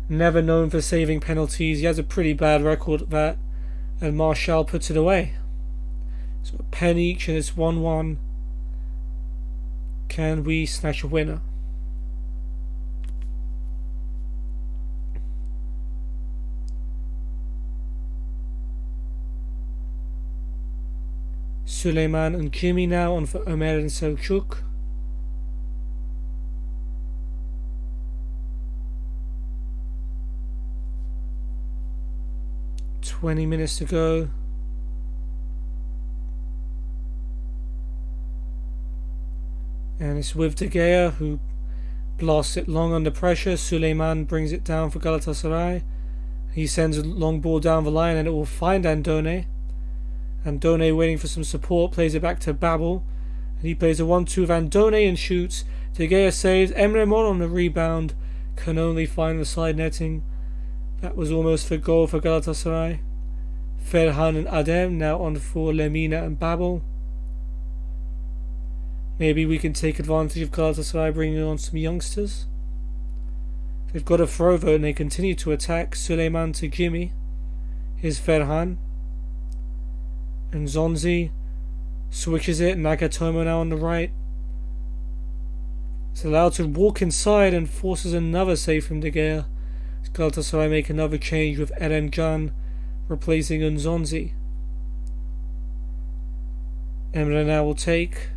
never known for saving penalties. He has a pretty bad record at that. And Martial puts it away. So a pen each, and it's 1-1. Can we snatch a winner? Suleiman and Jimmy now on for Ömer and Selçuk. "20 minutes to go. And it's with De Gea, who blasts it long under pressure. Suleiman brings it down for Galatasaray. He sends a long ball down the line and it will find Andone. Andone, waiting for some support, plays it back to Babel. And he plays a 1-2 with Andone and shoots. De Gea saves. Emre Mor on the rebound. Can only find the side netting. That was almost the goal for Galatasaray. Ferhan and Adem now on for Lemina and Babel. Maybe we can take advantage of Galatasaray bringing on some youngsters. They've got a throw though and they continue to attack. Suleiman to Jimmy. Here's Ferhan. And Zonzi switches it. Nagatomo now on the right. It's allowed to walk inside and forces another save from De Gea. Galatasaray make another change with Eren Can replacing Nzonzi. Emre now will take.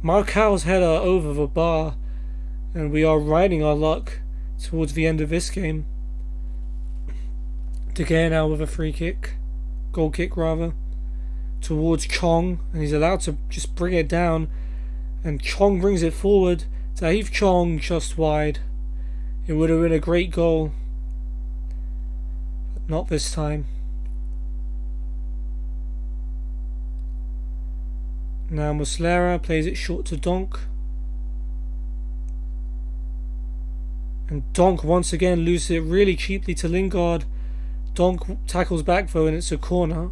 Marcau's header over the bar, and we are riding our luck towards the end of this game. De Gea now with a free kick, goal kick rather, towards Chong, and he's allowed to just bring it down, and Chong brings it forward. Tahith Chong just wide. It would have been a great goal, but not this time. Now Muslera plays it short to Donk. And Donk once again loses it really cheaply to Lingard. Donk tackles back though and it's a corner.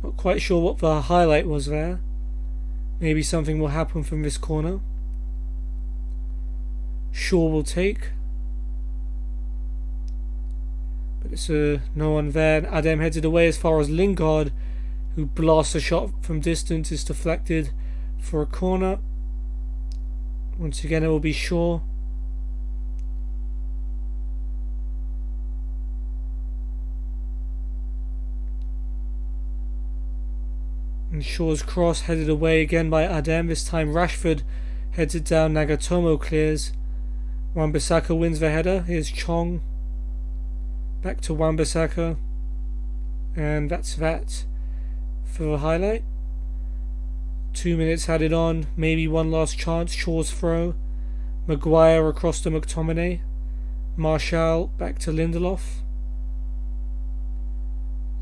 Not quite sure what the highlight was there. Maybe something will happen from this corner. Shaw will take. But it's no one there. Adem heads it away as far as Lingard, who blasts a shot from distance, is deflected for a corner. Once again it will be Shaw. And Shaw's cross headed away again by Adem. This time Rashford heads it down. Nagatomo clears. Wan-Bissaka wins the header. Here's Chong. Back to Wan-Bissaka. And that's that for the highlight. 2 minutes added on. Maybe one last chance. Shaw's throw. Maguire across to McTominay. Martial back to Lindelof.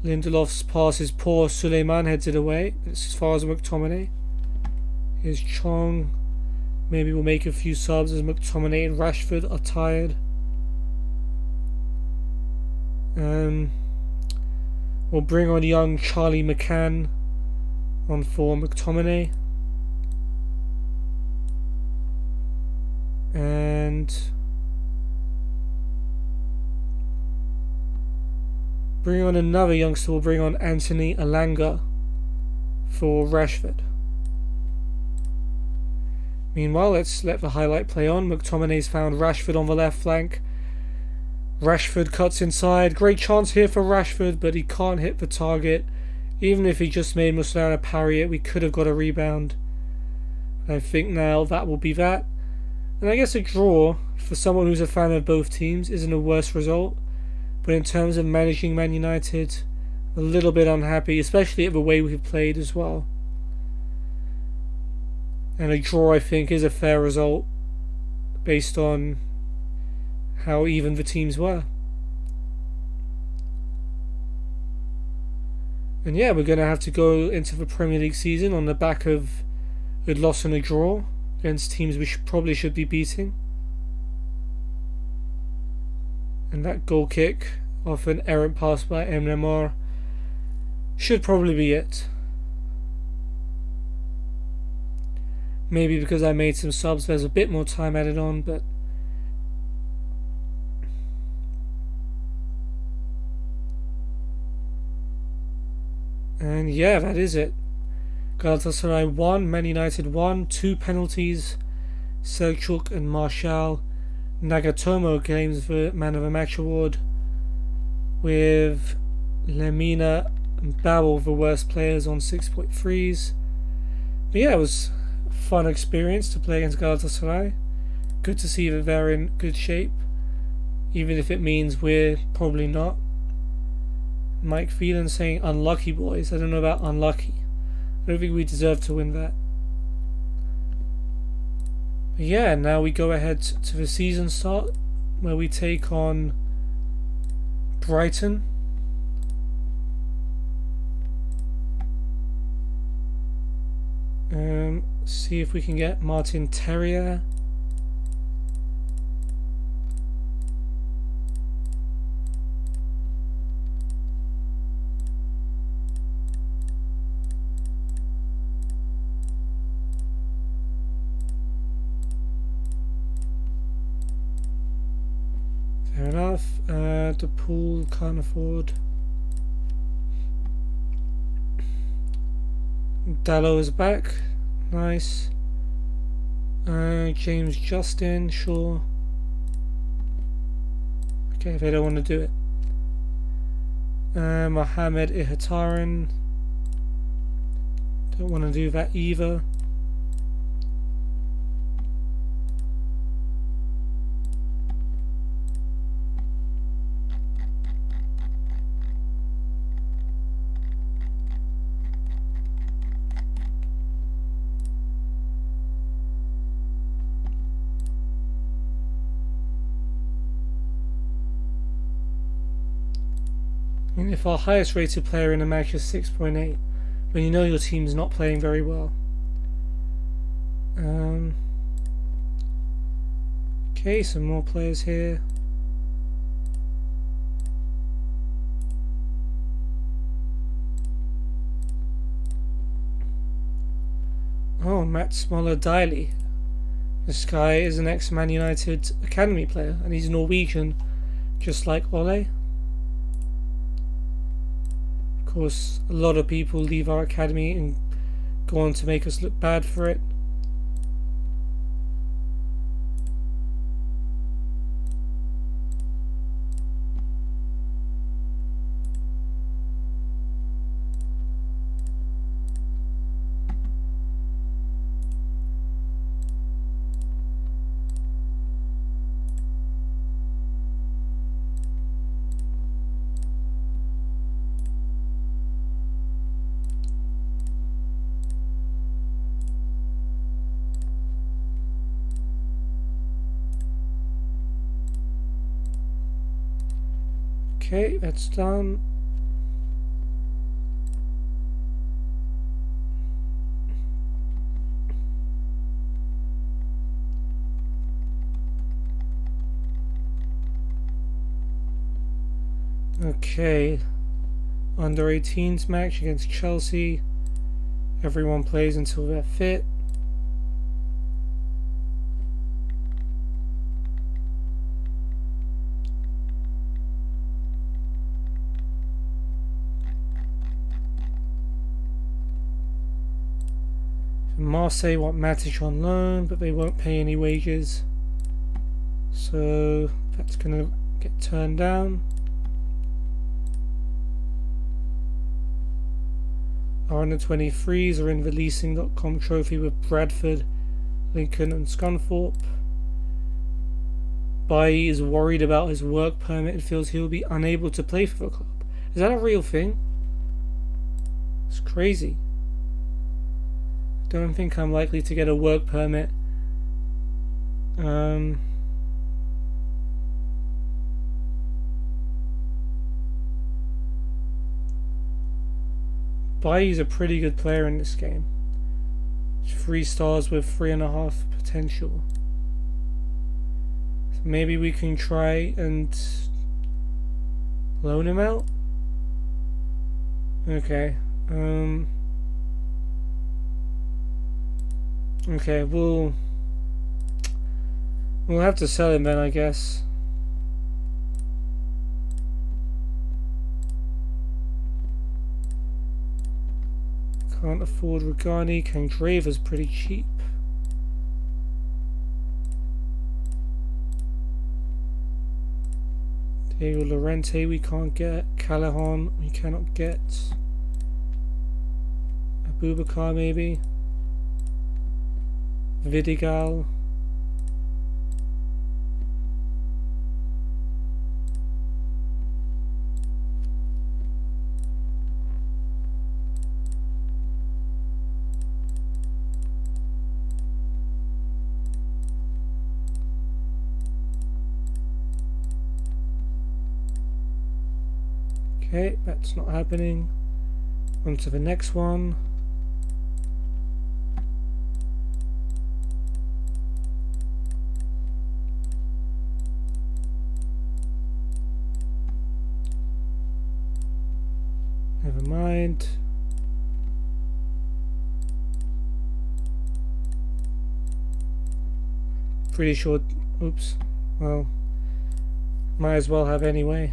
Lindelof's pass is poor. Suleiman heads it away. It's as far as McTominay. Here's Chong. Maybe we'll make a few subs as McTominay and Rashford are tired. We'll bring on young Charlie McCann on for McTominay. And bring on another youngster. We'll bring on Anthony Alanga for Rashford. Meanwhile, let's let the highlight play on. McTominay's found Rashford on the left flank. Rashford cuts inside. Great chance here for Rashford, but he can't hit the target. Even if he just made Muslera parry it, we could have got a rebound. I think now that will be that. And I guess a draw, for someone who's a fan of both teams, isn't a worse result. But in terms of managing Man United, a little bit unhappy, especially at the way we've played as well. And a draw, I think, is a fair result based on how even the teams were. And yeah, we're going to have to go into the Premier League season on the back of a loss and a draw against teams we probably should be beating. And that goal kick off an errant pass by Emre Mor should probably be it. Maybe because I made some subs, there's a bit more time added on, but and yeah, that is it. Galatasaray 1, Man United 1, 2 penalties. Selçuk and Martial. Nagatomo claims the Man of the Match award, with Lemina and Babel the worst players on 6.3s. But yeah, it was a fun experience to play against Galatasaray. Good to see that they're in good shape, even if it means we're probably not. Mike Phelan saying unlucky boys. I don't know about unlucky. I don't think we deserve to win that. But yeah, now we go ahead to the season start, where we take on Brighton. See if we can get Martin Terrier. Fair enough. The pool can't afford. Dallo is back. Nice. James Justin, sure. Okay, if they don't want to do it. Mohamed Ihataren. Don't want to do that either. And if our highest rated player in a match is 6.8, when you know your team's not playing very well. Okay, some more players here. Oh, Matt Smoller-Diley. This guy is an ex-Man United Academy player, and he's Norwegian, just like Ole. Of course, a lot of people leave our academy and go on to make us look bad for it. Okay, that's done. Okay, under 18s match against Chelsea. Everyone plays until they're fit. Marseille want Matic on loan, but they won't pay any wages, so that's gonna get turned down. Our under-23s are in the leasing.com trophy with Bradford, Lincoln and Scunthorpe. Bailly is worried about his work permit and feels he will be unable to play for the club. Is that a real thing? It's crazy. Don't think I'm likely to get a work permit. Bailly's a pretty good player in this game. 3 stars with 3.5 potential. So maybe we can try and loan him out. Okay. Okay, we'll have to sell him then, I guess. Can't afford Regani. Kandrava's pretty cheap. Diego Llorente we can't get. Callahan we cannot get. Abubakar maybe. Vidigal. Okay, that's not happening. On to the next one. Never mind. Pretty sure. Oops. Well, might as well have anyway.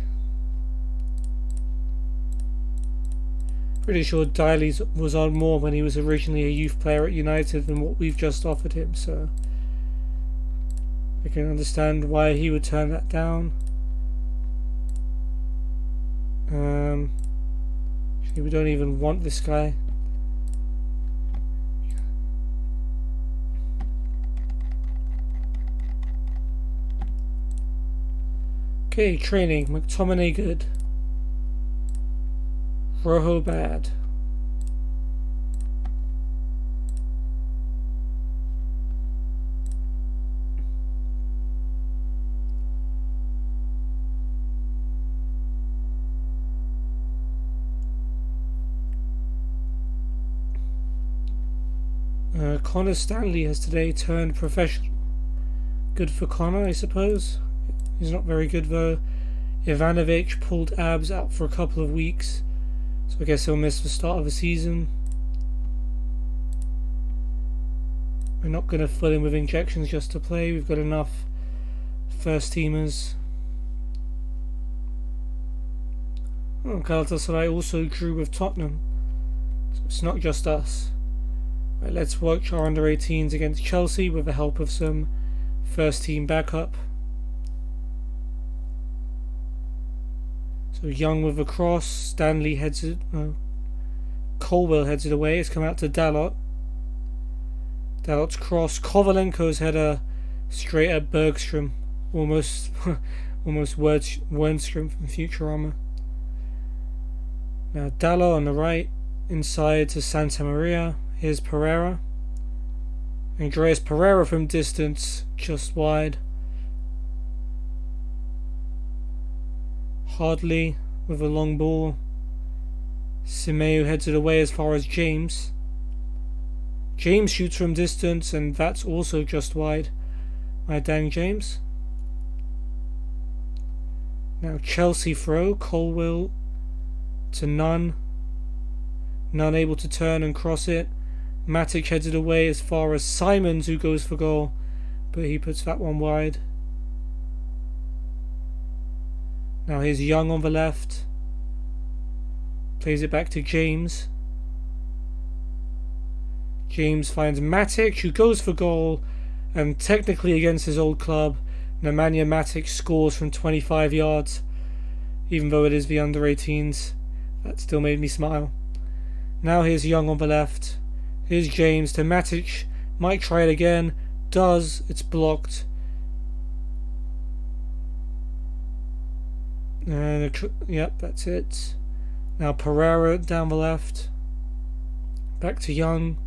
Pretty sure Diley's was on more when he was originally a youth player at United than what we've just offered him, so I can understand why he would turn that down. Actually, we don't even want this guy. Okay, training. McTominay good. Rojo bad. Connor Stanley has today turned professional. Good for Connor, I suppose. He's not very good though. Ivanovic pulled abs out for a couple of weeks, so I guess he'll miss the start of the season. We're not going to fill him with injections just to play. We've got enough first teamers. Oh, Galatasaray also drew with Tottenham, so it's not just us. Right, let's watch our under-18s against Chelsea with the help of some first team backup. So Young with a cross, Stanley heads it, Colwell heads it away, it's come out to Dalot. Dalot's cross, Kovalenko's header straight at Bergstrom, almost Wernstrom from Futurama. Now Dalot on the right, inside to Santa Maria. Here's Pereira. Andreas Pereira from distance, just wide. Hardley with a long ball. Simeu heads it away as far as James. James shoots from distance, and that's also just wide. My dang James. Now Chelsea throw. Colwell to Nunn. Nunn able to turn and cross it. Matic heads it away as far as Simons, who goes for goal, but he puts that one wide. Now here's Young on the left. Plays it back to James. James finds Matic, who goes for goal, and technically against his old club, Nemanja Matic scores from 25 yards. Even though it is the under-18s, that still made me smile. Now here's Young on the left. Here's James to Matic. Might try it again. Does. It's blocked. And yep, that's it. Now Pereira down the left. Back to Young.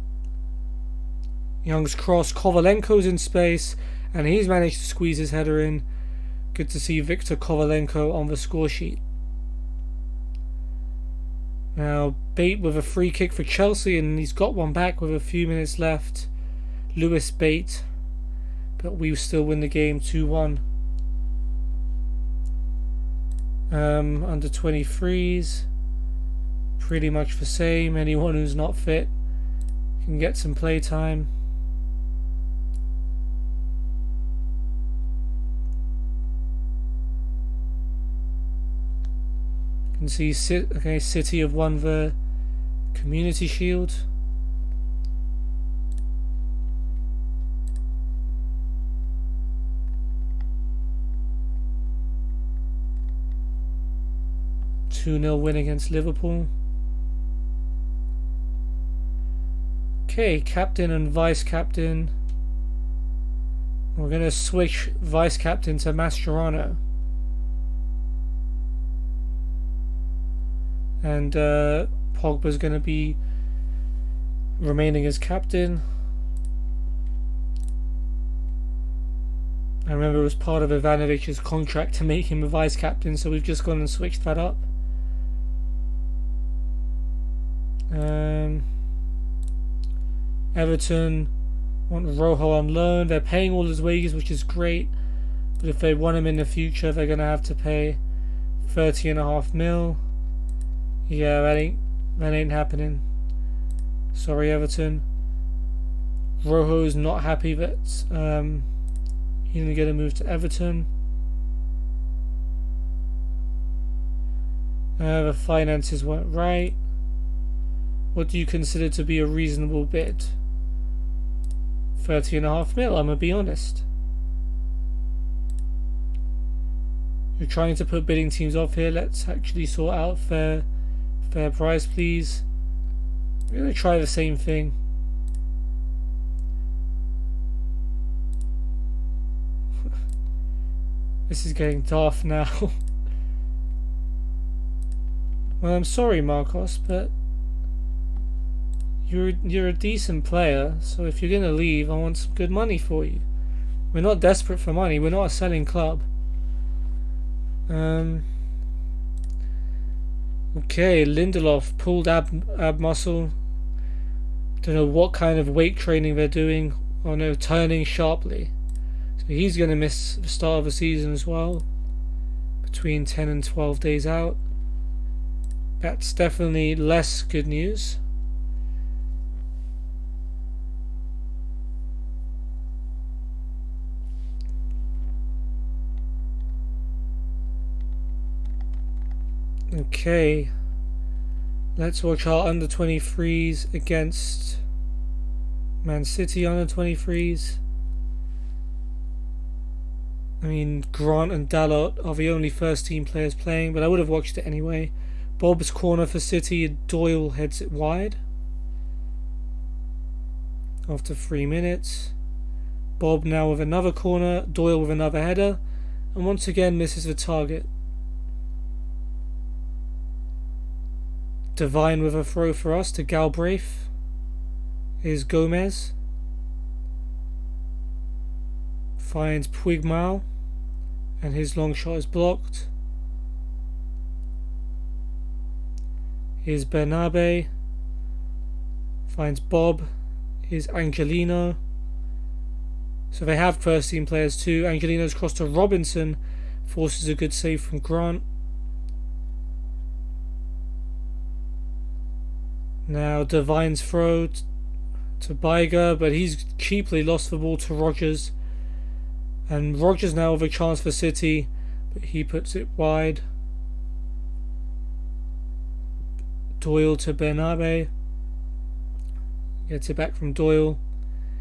Young's cross. Kovalenko's in space, and he's managed to squeeze his header in. Good to see Viktor Kovalenko on the score sheet. Now Bate with a free kick for Chelsea, and he's got one back with a few minutes left. Lewis Bate, but we still win the game 2-1. Under 23s, pretty much the same. Anyone who's not fit can get some play time. You can see City have won the Community Shield. (2-0) win against Liverpool. Okay, captain and vice captain. We're going to switch vice captain to Mascherano. And Pogba's going to be remaining as captain. I remember it was part of Ivanovic's contract to make him a vice captain, so we've just gone and switched that up. Everton want Rojo on loan. They're paying all his wages, which is great, but if they want him in the future, they're going to have to pay 30.5 mil. Yeah, That ain't happening. Sorry, Everton. Rojo's not happy that he didn't get a move to Everton. The finances weren't right. What do you consider to be a reasonable bid? 30.5 mil, I'm gonna be honest. You're trying to put bidding teams off here. Let's actually sort out fair price, please. We're gonna try the same thing. This is getting daft now. Well, I'm sorry, Marcos, but you're a decent player, so if you're gonna leave, I want some good money for you. We're not desperate for money. We're not a selling club. Okay, Lindelof pulled ab muscle. Don't know what kind of weight training they're doing. Oh no, turning sharply. So he's going to miss the start of the season as well. Between 10 and 12 days out. That's definitely less good news. Okay, let's watch our under 23s against Man City under 23s. I mean, Grant and Dalot are the only first team players playing, but I would have watched it anyway. Bob's corner for City, Doyle heads it wide. After 3 minutes. Bob now with another corner, Doyle with another header, and once again misses the target. Devine with a throw for us to Galbraith. Here's Gomez. Finds Puigmal. And his long shot is blocked. Here's Bernabe. Finds Bob. Here's Angelino. So they have first team players too. Angelino's cross to Robinson. Forces a good save from Grant. Now Devine's throw to Beiger, but he's cheaply lost the ball to Rogers. And Rogers now with a chance for City, but he puts it wide. Doyle to Bernabe. Gets it back from Doyle.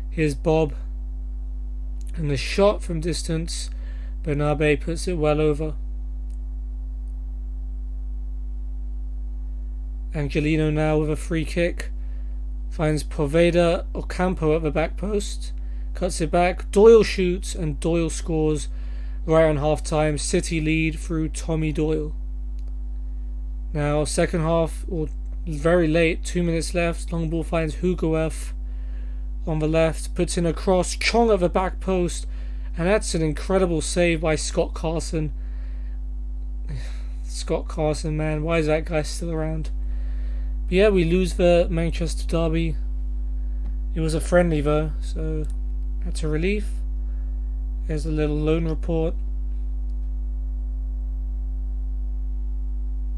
Here's Bob. And the shot from distance, Bernabe puts it well over. Angelino now with a free kick. Finds Poveda Ocampo at the back post. Cuts it back. Doyle shoots and Doyle scores right on half time. City lead through Tommy Doyle. Now second half, or very late, 2 minutes left. Long ball finds Hugoef on the left. Puts in a cross. Chong at the back post. And that's an incredible save by Scott Carson. Scott Carson, man. Why is that guy still around? But yeah, we lose the Manchester derby. It was a friendly though, so that's a relief. There's a little loan report.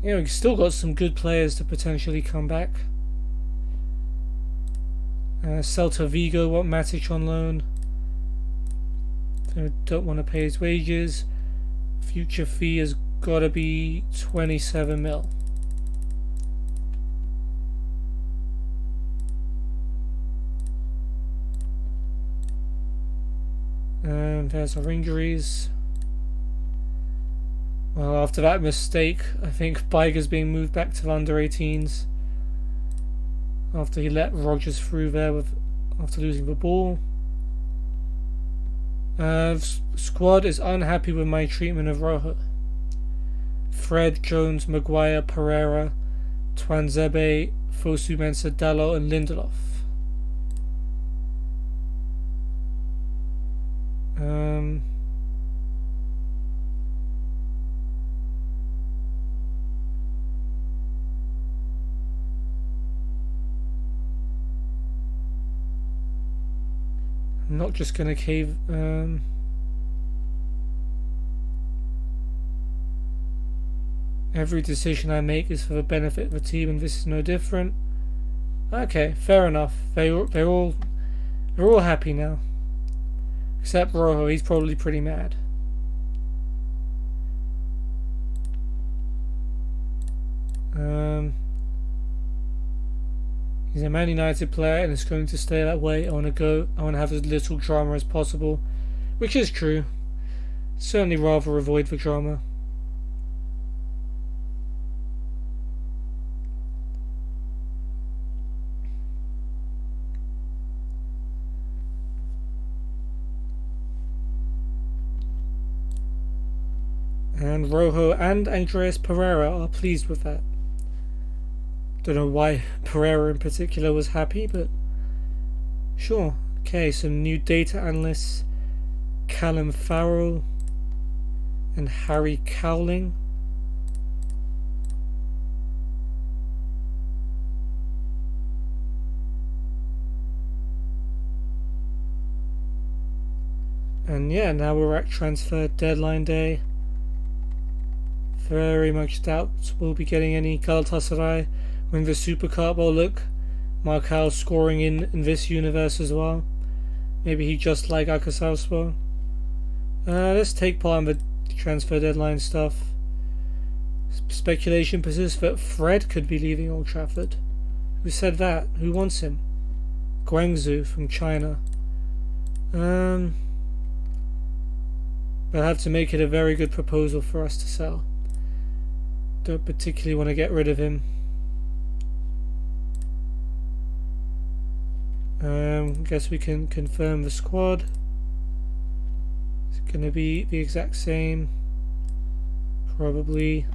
Yeah, we've still got some good players to potentially come back. Celta Vigo want Matic on loan. They don't want to pay his wages. Future fee has got to be 27 mil. And there's our injuries. Well, after that mistake, I think Beiger's being moved back to the under 18s. After he let Rogers through there after losing the ball. Squad is unhappy with my treatment of Rojo. Fred, Jones, Maguire, Pereira, Twanzebe, Fosu Mensah, Dalot and Lindelof. I'm not just gonna cave. And Every decision I make is for the benefit of the team, and this is no different. Okay, fair enough. They're all happy now, except Rojo. He's probably pretty mad. He's a Man United player and it's going to stay that way. I want to have as little drama as possible, which is true. Certainly rather avoid the drama. And Rojo and Andreas Pereira are pleased with that. Don't know why Pereira in particular was happy, but sure. Okay, some new data analysts, Callum Farrell and Harry Cowling. And yeah, now we're at transfer deadline day. Very much doubt we'll be getting any Galatasaray when the Super Cup. Oh look, Marcao scoring in this universe as well. Maybe he just like Akasauspor. Let's take part in the transfer deadline stuff. Speculation persists that Fred could be leaving Old Trafford. Who said that? Who wants him? Guangzhou from China. They'll have to make it a very good proposal for us to sell. Don't particularly want to get rid of him. Guess we can confirm the squad. It's going to be the exact same. Probably.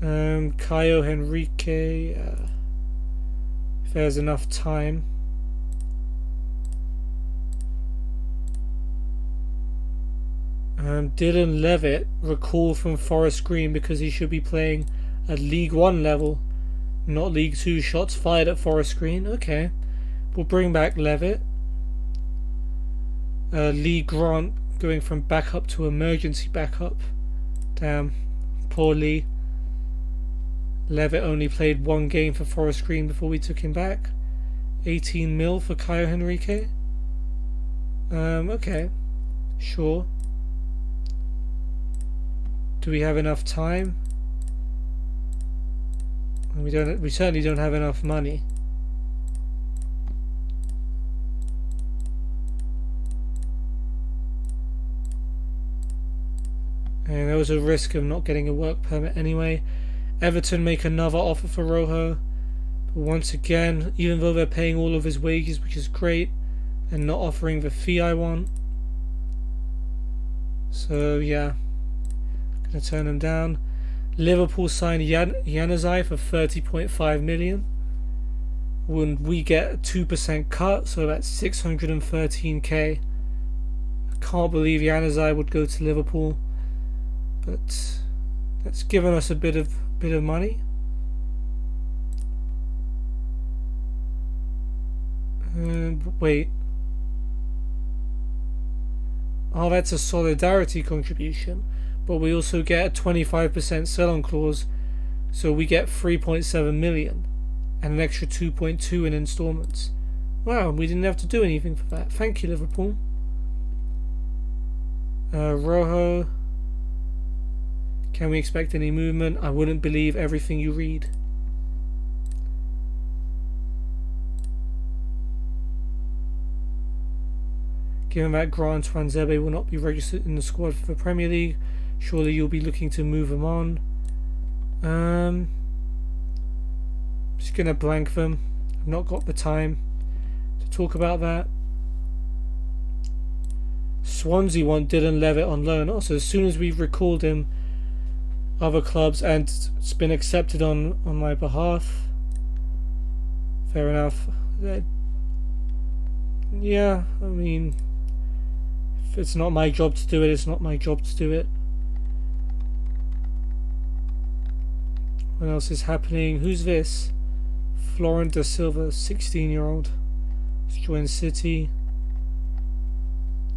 Caio Henrique. If there's enough time. Dylan Levitt recalled from Forest Green because he should be playing at League 1 level, not League 2. Shots fired at Forest Green. Okay, we'll bring back Levitt. Lee Grant going from backup to emergency backup. Damn, poor Lee. Levitt only played one game for Forest Green before we took him back. 18 mil for Caio Henrique. Okay, sure. Do we have enough time? We don't. We certainly don't have enough money. And there was a risk of not getting a work permit anyway. Everton make another offer for Rojo, but once again, even though they're paying all of his wages, which is great, they're not offering the fee I want. So yeah. Gonna turn them down. Liverpool signed Januzaj for 30.5 million. When we get a 2% cut, so that's 613k. I can't believe Januzaj would go to Liverpool, but that's given us a bit of money. Wait. Oh, that's a solidarity contribution. But we also get a 25% sell-on clause, so we get 3.7 million and an extra 2.2 in installments. Wow, we didn't have to do anything for that. Thank you, Liverpool. Rojo. Can we expect any movement? I wouldn't believe everything you read. Given that Grant Twanzebe will not be registered in the squad for the Premier League, surely you'll be looking to move them on. Just gonna blank them. I've not got the time to talk about that. Swansea want Dylan Levitt on loan. Also, as soon as we've recalled him, other clubs, and it's been accepted on my behalf. Fair enough. Yeah, I mean, if it's not my job to do it, it's not my job to do it. What else is happening? Who's this? Florent da Silva, 16-year-old. He's joined City.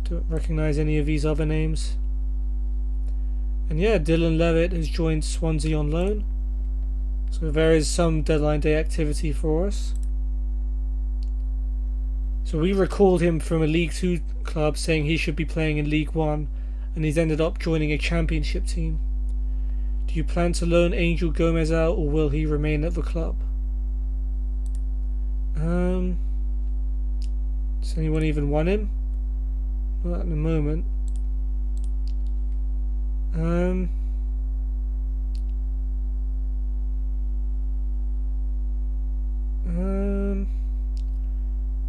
Don't recognise any of these other names. And yeah, Dylan Levitt has joined Swansea on loan. So there is some deadline day activity for us. So we recalled him from a League 2 club saying he should be playing in League 1, and he's ended up joining a Championship team. Do you plan to loan Angel Gomez out, or will he remain at the club? Does anyone even want him? Not at the moment.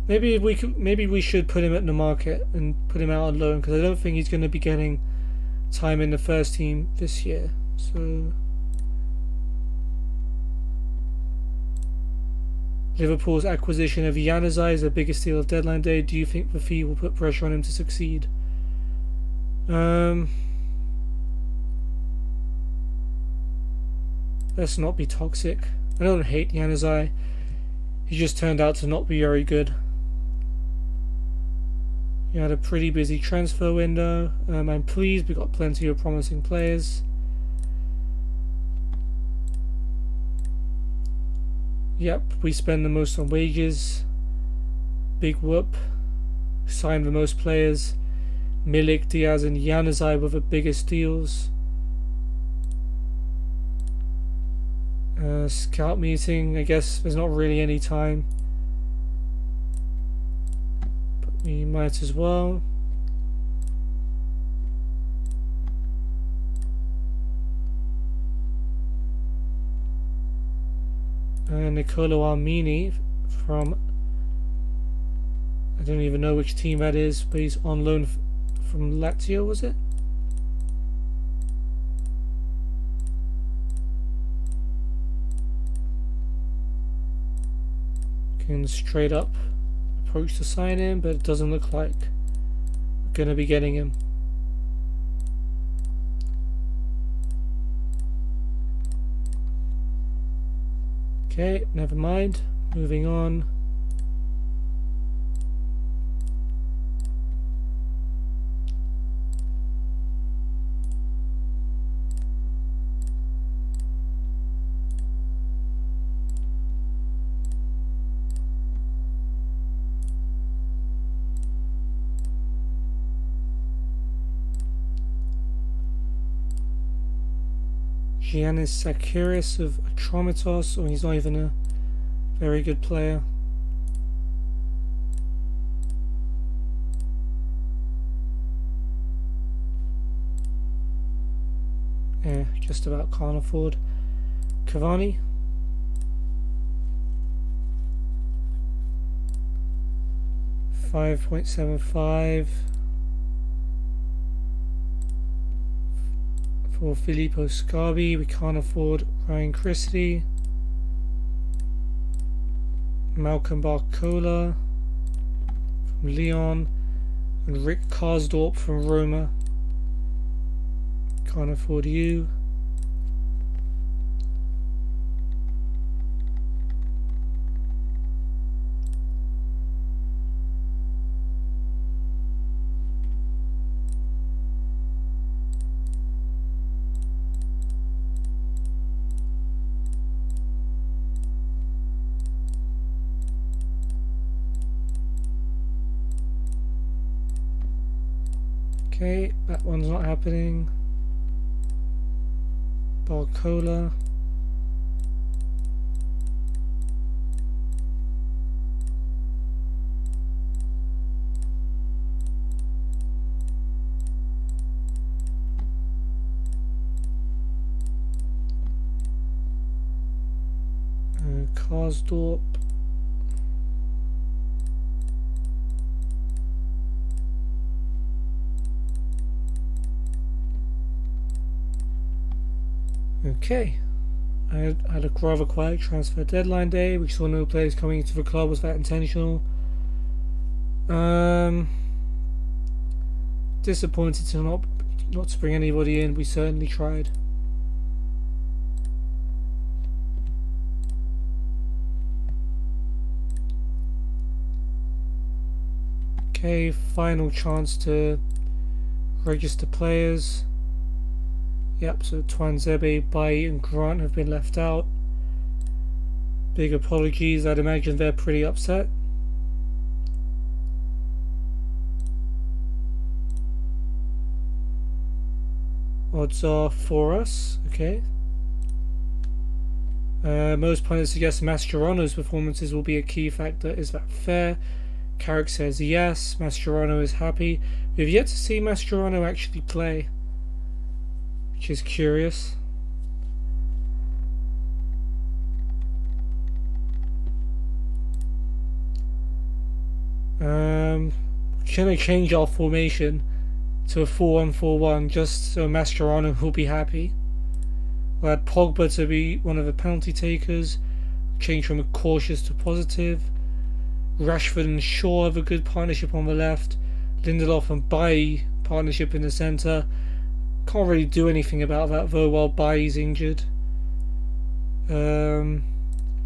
Maybe we should put him at the market and put him out on loan, because I don't think he's going to be getting time in the first team this year. So Liverpool's acquisition of Januzaj is the biggest deal of deadline day. Do you think the fee will put pressure on him to succeed? Let's not be toxic. I don't hate Januzaj. He just turned out to not be very good. He had a pretty busy transfer window. I'm pleased we got plenty of promising players. Yep, we spend the most on wages. Big whoop. Signed the most players. Milik, Diaz and Januzaj were the biggest deals. Scout meeting, I guess there's not really any time, but we might as well. Nicolo Armini from, I don't even know which team that is, but he's on loan from Lazio, was it? Can straight up approach to sign him, but it doesn't look like we're going to be getting him. Okay, never mind. Moving on. Giannis Sakiris of Atromitos, or he's not even a very good player. Yeah, just about can't afford. Cavani. $5.75 for Filippo Scarbi. We can't afford Ryan Christie. Malcolm Barcola from Lyon, and Rick Karsdorp from Roma. Can't afford you. Okay, that one's not happening. Barcola. Karsdorp. Okay, I had a rather quiet transfer deadline day. We saw no players coming into the club. Was that intentional? Disappointed to not to bring anybody in. We certainly tried. Okay, final chance to register players. Yep, so Twanzebe, Bai and Grant have been left out. Big apologies, I'd imagine they're pretty upset. Odds are for us, okay. Most pundits suggest Mascherano's performances will be a key factor. Is that fair? Carrick says yes. Mascherano is happy. We've yet to see Mascherano actually play, which is curious. Gonna change our formation to a 4-1-4-1 just so Mascherano will be happy. We'll add Pogba to be one of the penalty takers. Change from a cautious to positive. Rashford and Shaw have a good partnership on the left. Lindelof and Bailly partnership in the centre. Can't really do anything about that though while Bailly's injured.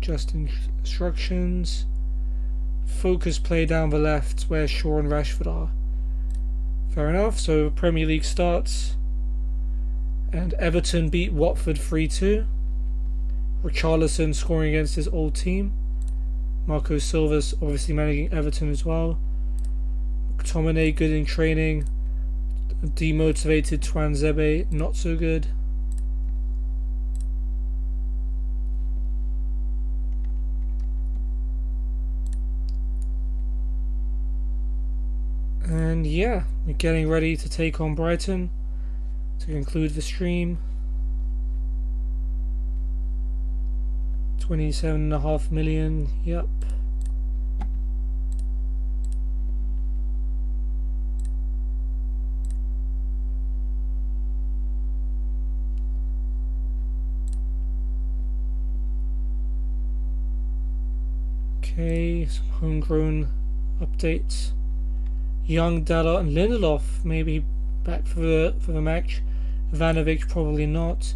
Just instructions. Focus play down the left where Shaw and Rashford are. Fair enough, so Premier League starts. And Everton beat Watford 3-2. Richarlison scoring against his old team. Marco Silva's obviously managing Everton as well. McTominay good in training. Demotivated Twanzebe not so good. And yeah, we're getting ready to take on Brighton to conclude the stream. 27.5 million, yep. Okay, some homegrown updates. Young, Dalla and Lindelof maybe back for the match. Ivanovic probably not.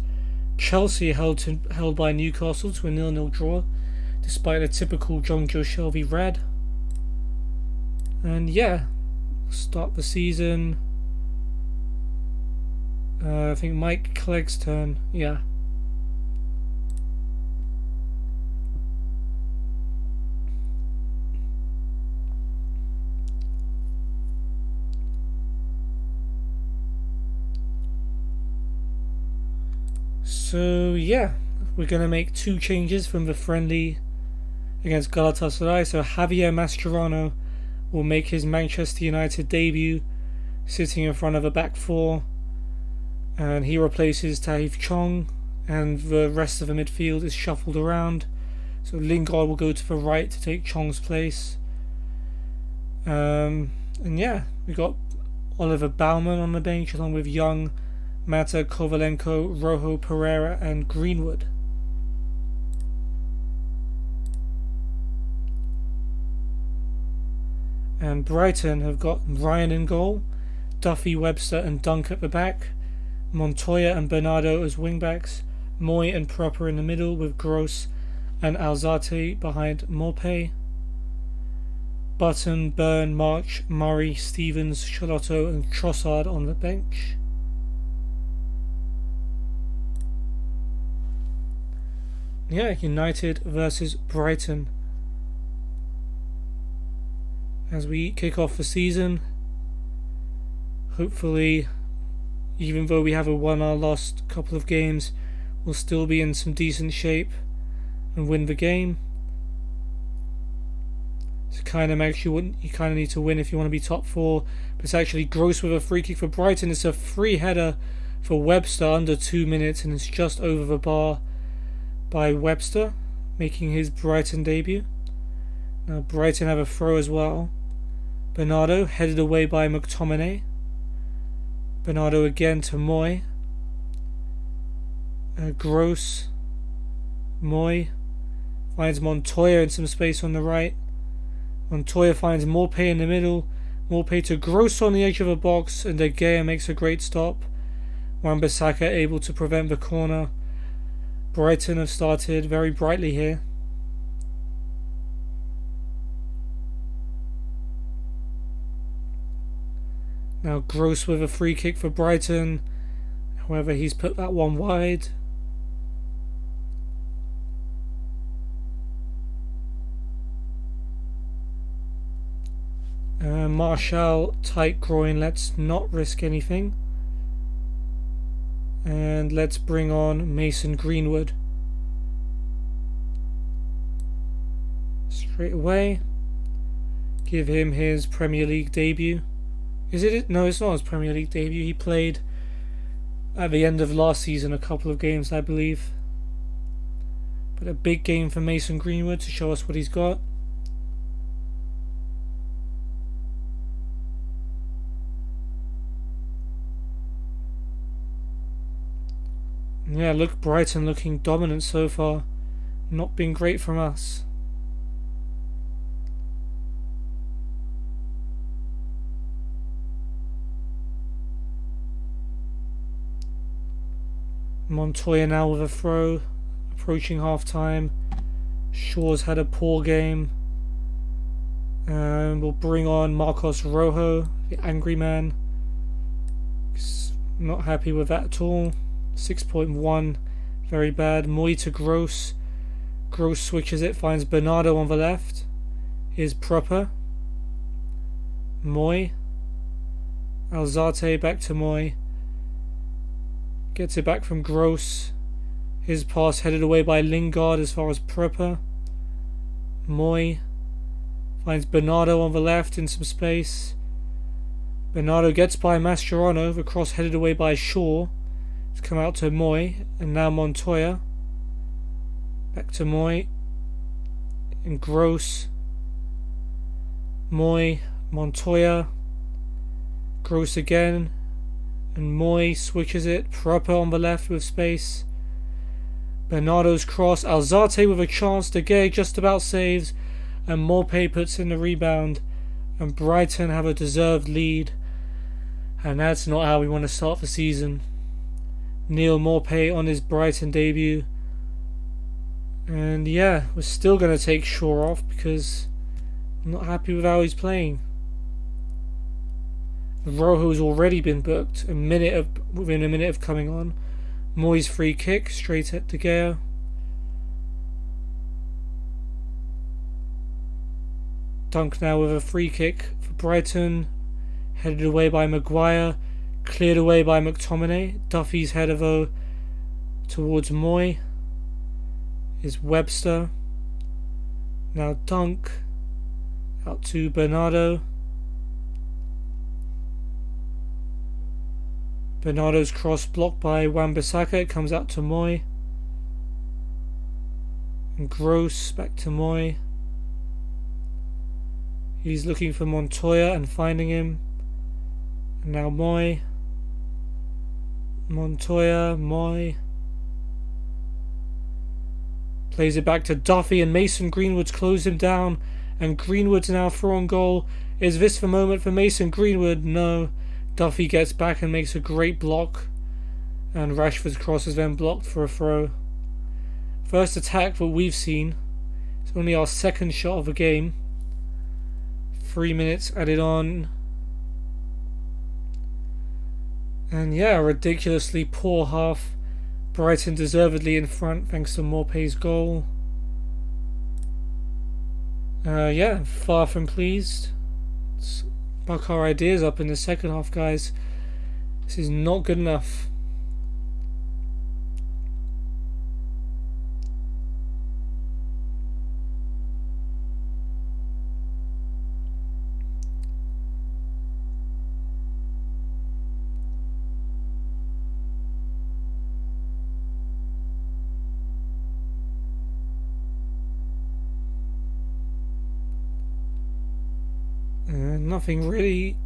Chelsea held by Newcastle to a 0-0 draw, despite a typical John Joe Shelby red. And yeah, start the season. I think Mike Clegg's turn. Yeah. So yeah, we're going to make two changes from the friendly against Galatasaray. So Javier Mascherano will make his Manchester United debut, sitting in front of a back four, and he replaces Tahith Chong, and the rest of the midfield is shuffled around. So Lingard will go to the right to take Chong's place. And yeah, we got Oliver Baumann on the bench along with Young, Mata, Kovalenko, Rojo, Pereira and Greenwood. And Brighton have got Ryan in goal, Duffy, Webster and Dunk at the back, Montoya and Bernardo as wingbacks, Moy and Proper in the middle with Gross and Alzate behind Morpay. Button, Byrne, March, Murray, Stevens, Charlotto and Trossard on the bench. Yeah, United versus Brighton as we kick off the season. Hopefully, even though we haven't won our last couple of games, we'll still be in some decent shape and win the game. It's kind of makes you kind of need to win if you want to be top four. But it's actually Gross with a free kick for Brighton. It's a free header for Webster under 2 minutes, and it's just over the bar by Webster, making his Brighton debut. Now Brighton have a throw as well. Bernardo headed away by McTominay. Bernardo again to Moy. Gross. Moy finds Montoya in some space on the right. Montoya finds Morpay in the middle. Morpay to Gross on the edge of the box, and De Gea makes a great stop. Wan-Bissaka able to prevent the corner. Brighton have started very brightly here. Now Gross with a free kick for Brighton. However, he's put that one wide. Martial, tight groin, let's not risk anything. And let's bring on Mason Greenwood. Straight away. Give him his Premier League debut. Is it? No, it's not his Premier League debut. He played at the end of last season a couple of games, I believe. But a big game for Mason Greenwood to show us what he's got. Yeah, look, Brighton looking dominant so far. Not been great from us. Montoya now with a throw. Approaching half time. Shaw's had a poor game. We'll bring on Marcos Rojo, the angry man. Not happy with that at all. 6.1, very bad. Moy to Gross. Gross switches it, finds Bernardo on the left. Here's Proper. Moy. Alzate back to Moy. Gets it back from Gross. His pass headed away by Lingard as far as Proper. Moy. Finds Bernardo on the left in some space. Bernardo gets by Mascherano. The cross headed away by Shaw. It's come out to Moy, and now Montoya. Back to Moy. And Gross. Moy. Montoya. Gross again. And Moy switches it. Proper on the left with space. Bernardo's cross. Alzate with a chance. De Gea just about saves. And Maupay puts in the rebound. And Brighton have a deserved lead. And that's not how we want to start the season. Neil Maupay on his Brighton debut. And yeah, we're still going to take Shaw off because I'm not happy with how he's playing. Rojo's already been booked within a minute of coming on. Moy's free kick straight at De Gea. Dunk now with a free kick for Brighton. Headed away by Maguire. Cleared away by McTominay. Duffy's header though towards Moy. Is Webster. Now Dunk. Out to Bernardo. Bernardo's cross blocked by Wan-Bissaka. It comes out to Moy. And Gross back to Moy. He's looking for Montoya and finding him. And now Moy. Montoya, Moy. Plays it back to Duffy and Mason Greenwood's closed him down. And Greenwood's now throwing goal. Is this the moment for Mason Greenwood? No. Duffy gets back and makes a great block. And Rashford's cross is then blocked for a throw. First attack that we've seen. It's only our second shot of the game. 3 minutes added on. And yeah, a ridiculously poor half. Brighton deservedly in front thanks to Maupay's goal. Yeah, far from pleased. Let's buck our ideas up in the second half, guys. This is not good enough.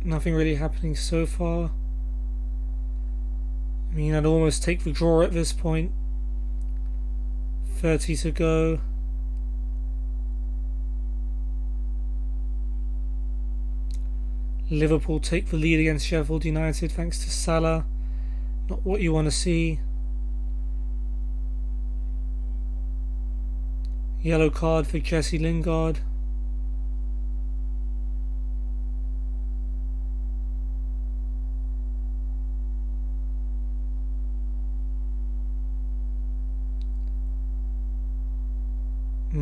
Nothing really happening so far. I mean, I'd almost take the draw at this point. 30 to go. Liverpool take the lead against Sheffield United thanks to Salah. Not what you want to see. Yellow card for Jesse Lingard.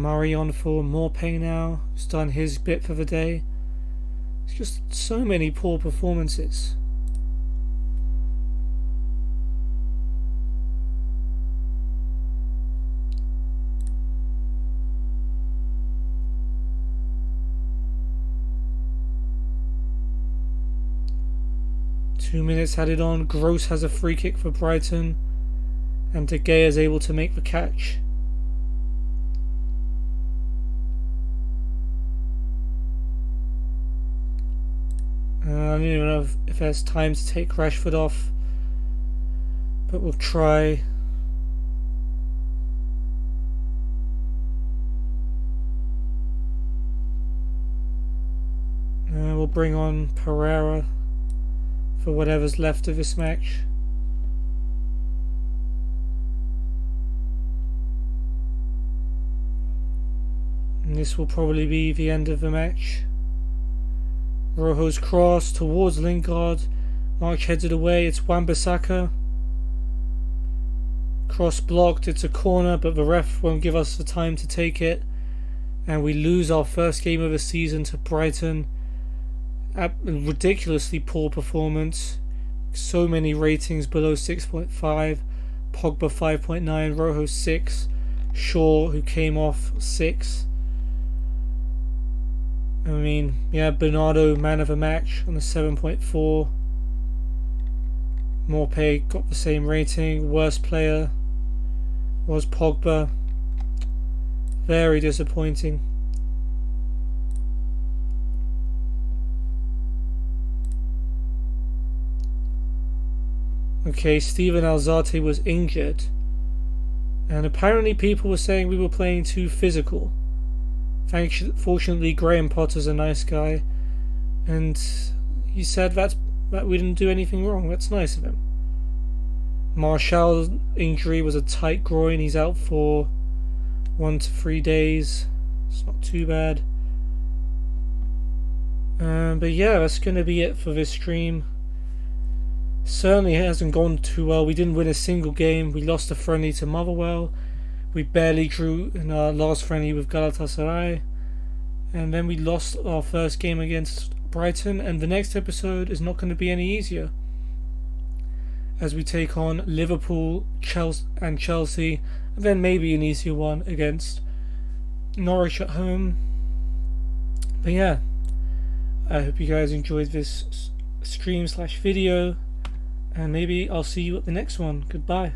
Murray on for Morpay now. He's done his bit for the day. It's just so many poor performances. Two minutes added on. Gross has a free kick for Brighton, and De Gea is able to make the catch. I don't even know if there's time to take Rashford off, but we'll try. We'll bring on Pereira for whatever's left of this match. And this will probably be the end of the match. Rojo's cross towards Lingard. March heads it away. It's Wan-Bissaka. Cross blocked. It's a corner, but the ref won't give us the time to take it. And we lose our first game of the season to Brighton. A ridiculously poor performance. So many ratings below 6.5. Pogba 5.9, Rojo 6, Shaw, who came off, 6. I mean, yeah, Bernardo, man of the match on the 7.4. Morpay got the same rating. Worst player was Pogba. Very disappointing. Okay, Steven Alzate was injured, and apparently people were saying we were playing too physical. Fortunately, Graham Potter's a nice guy, and he said that we didn't do anything wrong. That's nice of him. Martial's injury was a tight groin. He's out for 1 to 3 days. It's not too bad. But yeah, that's going to be it for this stream. Certainly it hasn't gone too well. We didn't win a single game. We lost a friendly to Motherwell. We barely drew in our last friendly with Galatasaray. And then we lost our first game against Brighton. And the next episode is not going to be any easier, as we take on Liverpool, Chelsea, and then maybe an easier one against Norwich at home. But yeah, I hope you guys enjoyed this stream/video. And maybe I'll see you at the next one. Goodbye.